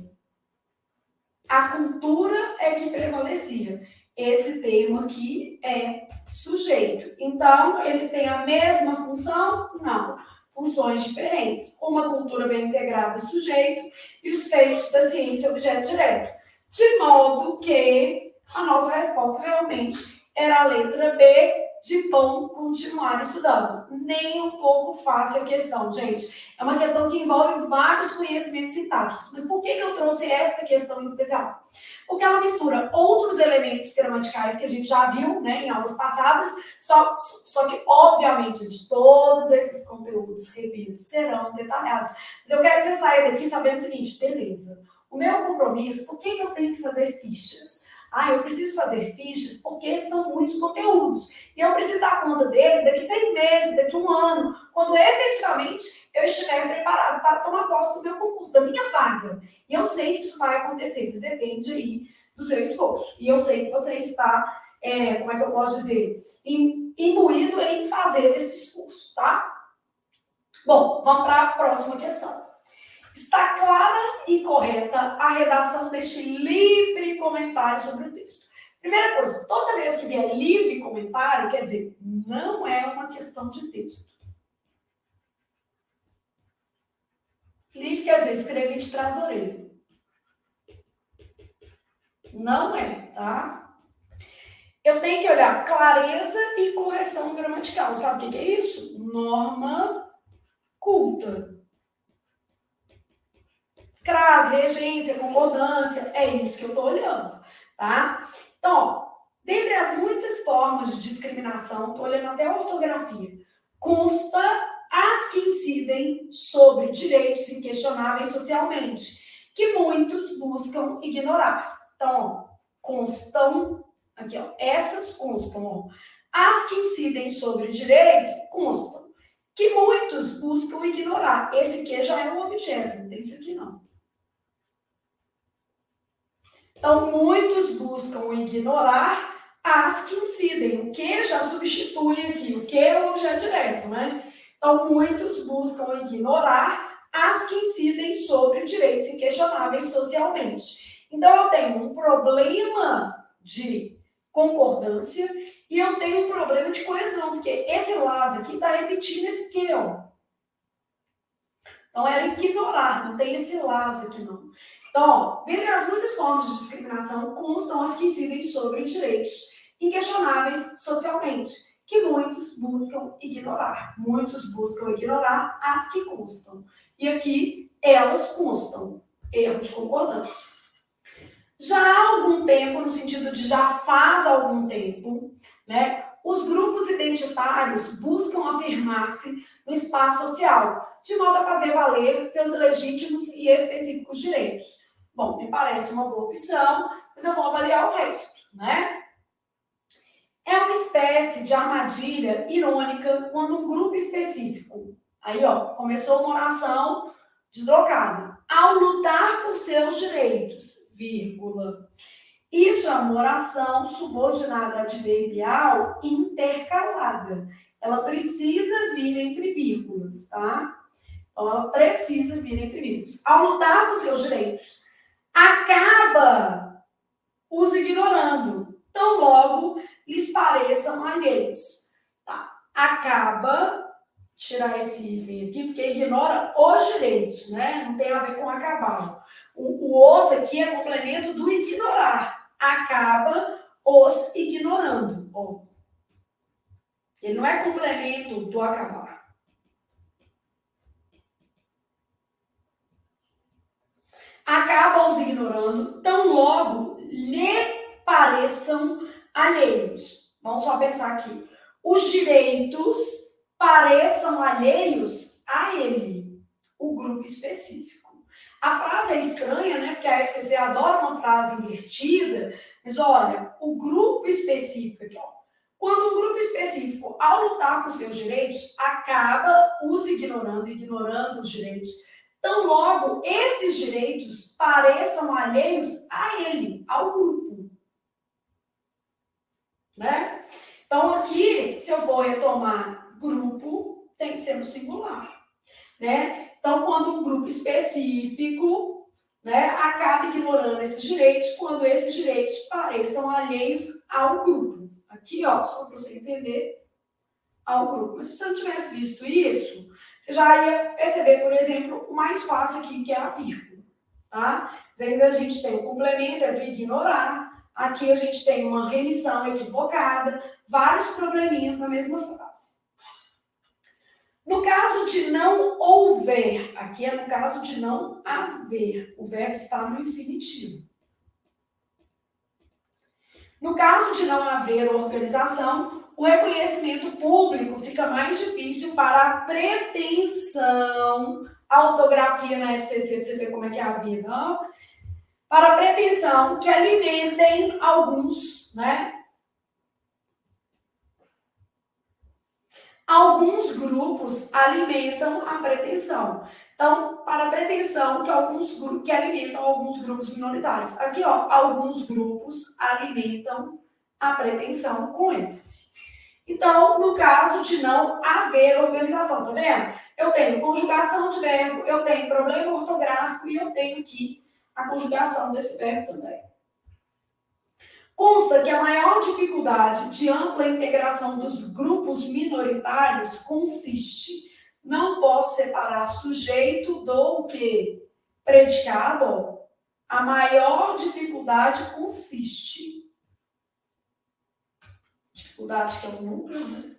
A cultura é que prevalecia. Esse termo aqui é sujeito. Então, eles têm a mesma função? Não. Funções diferentes. Uma cultura bem integrada, sujeito, e os feitos da ciência, objeto direto. De modo que a nossa resposta realmente era a letra B, de bom continuar estudando. Nem um pouco fácil a questão, gente. É uma questão que envolve vários conhecimentos sintáticos. Mas por que eu trouxe esta questão em especial? Porque ela mistura outros elementos gramaticais que a gente já viu, né, em aulas passadas, só que, obviamente, de todos esses conteúdos, repito, serão detalhados. Mas eu quero que você saia daqui sabendo o seguinte, beleza, o meu compromisso, por que eu tenho que fazer fichas? Eu preciso fazer fichas porque são muitos conteúdos. E eu preciso dar conta deles daqui 6 meses, daqui 1 ano, quando efetivamente eu estiver preparado para tomar posse do meu concurso, da minha vaga. E eu sei que isso vai acontecer, mas depende aí do seu esforço. E eu sei que você está, como é que eu posso dizer, imbuído em fazer esse esforço, tá? Bom, vamos para a próxima questão. Está clara e correta a redação deste livre comentário sobre o texto. Primeira coisa, toda vez que vier livre comentário, quer dizer, não é uma questão de texto. Livre quer dizer, escrevi de trás da orelha. Não é, tá? Eu tenho que olhar clareza e correção gramatical. Sabe o que é isso? Norma culta. Crase, regência, concordância, é isso que eu estou olhando, tá? Então, ó, dentre as muitas formas de discriminação, estou olhando até a ortografia, consta as que incidem sobre direitos inquestionáveis socialmente, que muitos buscam ignorar. Então, ó, constam, aqui, ó, essas constam, ó, as que incidem sobre direito, constam, que muitos buscam ignorar. Esse aqui já é um objeto, não tem isso aqui não. Então, muitos buscam ignorar as que incidem. O que já substitui aqui, o que é o objeto direto, né? Então, muitos buscam ignorar as que incidem sobre direitos inquestionáveis socialmente. Então, eu tenho um problema de concordância e eu tenho um problema de coesão, porque esse las aqui está repetindo esse que, ó. Então, era ignorar, não tem esse las aqui, não. Então, ó, dentre as muitas formas de discriminação, constam as que incidem sobre direitos inquestionáveis socialmente, que muitos buscam ignorar. Muitos buscam ignorar as que constam. E aqui, elas constam. Erro de concordância. Já há algum tempo, no sentido de já faz algum tempo, né, os grupos identitários buscam afirmar-se no espaço social, de modo a fazer valer seus legítimos e específicos direitos. Bom, me parece uma boa opção, mas eu vou avaliar o resto, né? É uma espécie de armadilha irônica quando um grupo específico, aí ó, começou uma oração deslocada, ao lutar por seus direitos, vírgula. Isso é uma oração subordinada adverbial intercalada. Ela precisa vir entre vírgulas, tá? Então, ela precisa vir entre vírgulas. Ao lutar por seus direitos, acaba os ignorando. Tão logo lhes pareçam alheios. Tá? Acaba, tirar esse hífen aqui, porque ignora os direitos, né? Não tem a ver com acabar. O os aqui é complemento do ignorar. Acaba os ignorando. Ó. Ele não é complemento do acabar. Acaba os ignorando, tão logo lhe pareçam alheios. Vamos só pensar aqui. Os direitos pareçam alheios a ele, o grupo específico. A frase é estranha, né? Porque a FCC adora uma frase invertida, mas olha, o grupo específico aqui, ó. Quando um grupo específico, ao lutar por seus direitos, acaba os ignorando, ignorando os direitos, tão logo esses direitos pareçam alheios a ele, ao grupo. Né? Então, aqui, se eu for retomar grupo, tem que ser no singular. Né? Então, quando um grupo específico, né, acaba ignorando esses direitos, quando esses direitos pareçam alheios ao grupo. Aqui, ó, só para você entender, ao grupo. Mas se você não tivesse visto isso, você já ia perceber, por exemplo, o mais fácil aqui, que é a vírgula. Tá? Mas ainda a gente tem o complemento, é do ignorar. Aqui a gente tem uma remissão equivocada, vários probleminhas na mesma frase. No caso de não houver, aqui é no caso de não haver, o verbo está no infinitivo. No caso de não haver organização, o reconhecimento público fica mais difícil para a pretensão, a ortografia na FCC, você vê como é que é a vida, ó, para a pretensão que alimentem alguns, né? Alguns grupos alimentam a pretensão. Então, para a pretensão que alimentam alguns grupos minoritários. Aqui, ó, alguns grupos alimentam a pretensão com esse. Então, no caso de não haver organização, tá vendo? Eu tenho conjugação de verbo, eu tenho problema ortográfico e eu tenho aqui a conjugação desse verbo também. Consta que a maior dificuldade de ampla integração dos grupos minoritários consiste, não posso separar sujeito do quê? Predicado. A maior dificuldade consiste. Dificuldade que é um número, né?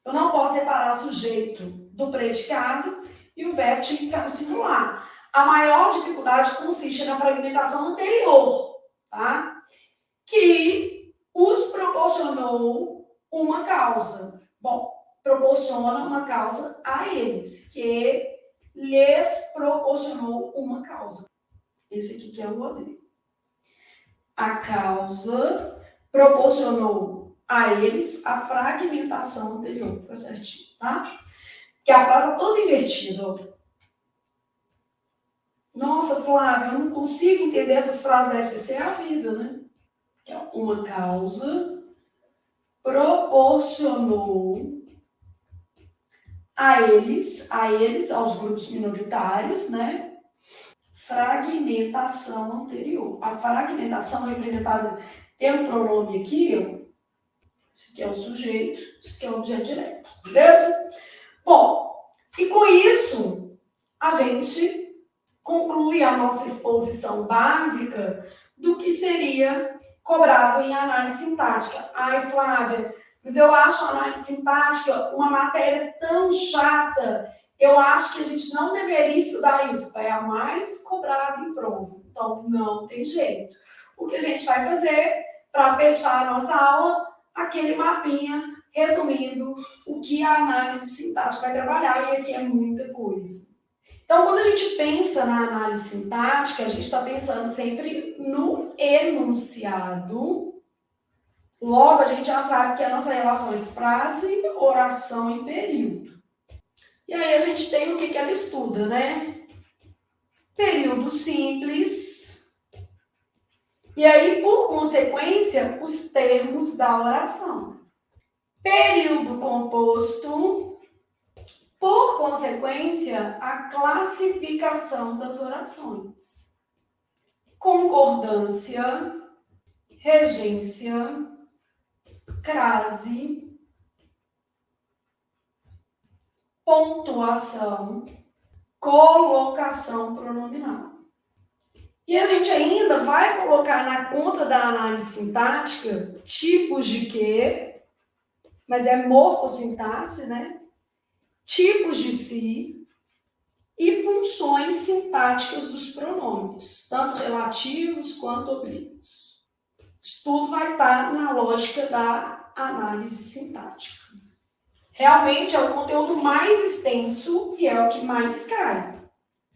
Eu não posso separar sujeito do predicado e o verbo tinha que ficar no singular. A maior dificuldade consiste na fragmentação anterior, tá? Que os proporcionou uma causa. Bom, proporciona uma causa a eles, que lhes proporcionou uma causa. Esse aqui que é o OD. A causa proporcionou a eles a fragmentação anterior. Fica certinho, tá? Que a frase é toda invertida, ó. Nossa, Flávia, eu não consigo entender essas frases da FCC, é a vida, né? Que é uma causa proporcionou a eles, aos grupos minoritários, né? Fragmentação anterior. A fragmentação é representada pelo pronome aqui, ó. Esse aqui é o sujeito, esse aqui é o objeto direto, beleza? Bom, e com isso, a gente conclui a nossa exposição básica do que seria cobrado em análise sintática. Ai, Flávia, mas eu acho a análise sintática uma matéria tão chata, eu acho que a gente não deveria estudar isso, é a mais cobrada em prova. Então, não tem jeito. O que a gente vai fazer para fechar a nossa aula, aquele mapinha resumindo o que a análise sintática vai trabalhar, e aqui é muita coisa. Então, quando a gente pensa na análise sintática, a gente está pensando sempre no enunciado. Logo, a gente já sabe que a nossa relação é frase, oração e período. E aí a gente tem o que ela estuda, né? Período simples. E aí, por consequência, os termos da oração. Período composto. Por consequência, a classificação das orações. Concordância, regência, crase, pontuação, colocação pronominal. E a gente ainda vai colocar na conta da análise sintática tipos de quê, mas é morfossintaxe, né? Tipos de si e funções sintáticas dos pronomes, tanto relativos quanto oblíquos. Isso tudo vai estar na lógica da análise sintática. Realmente é o conteúdo mais extenso e é o que mais cai.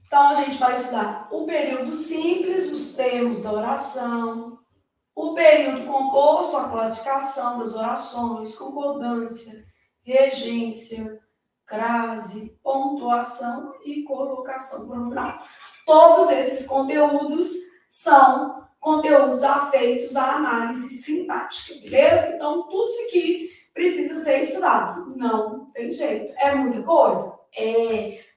Então, a gente vai estudar o período simples, os termos da oração, o período composto, a classificação das orações, concordância, regência, crase, pontuação e colocação pronominal. Todos esses conteúdos são conteúdos afeitos à análise sintática, beleza? Então, tudo isso aqui precisa ser estudado. Não tem jeito. É muita coisa?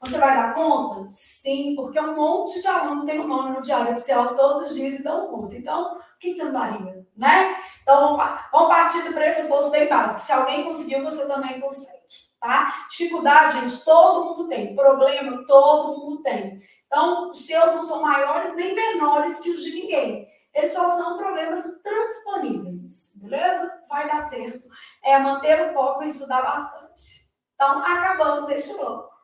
Você vai dar conta? Sim, porque um monte de aluno tem o nome no diário oficial todos os dias e dão conta. Então, por que você não daria, né? Então, vamos partir do pressuposto bem básico. Se alguém conseguiu, você também consegue, tá? Dificuldade, gente, todo mundo tem. Problema, todo mundo tem. Então, os seus não são maiores nem menores que os de ninguém. Eles só são problemas transponíveis, beleza? Vai dar certo. É manter o foco e estudar bastante. Então, acabamos este bloco.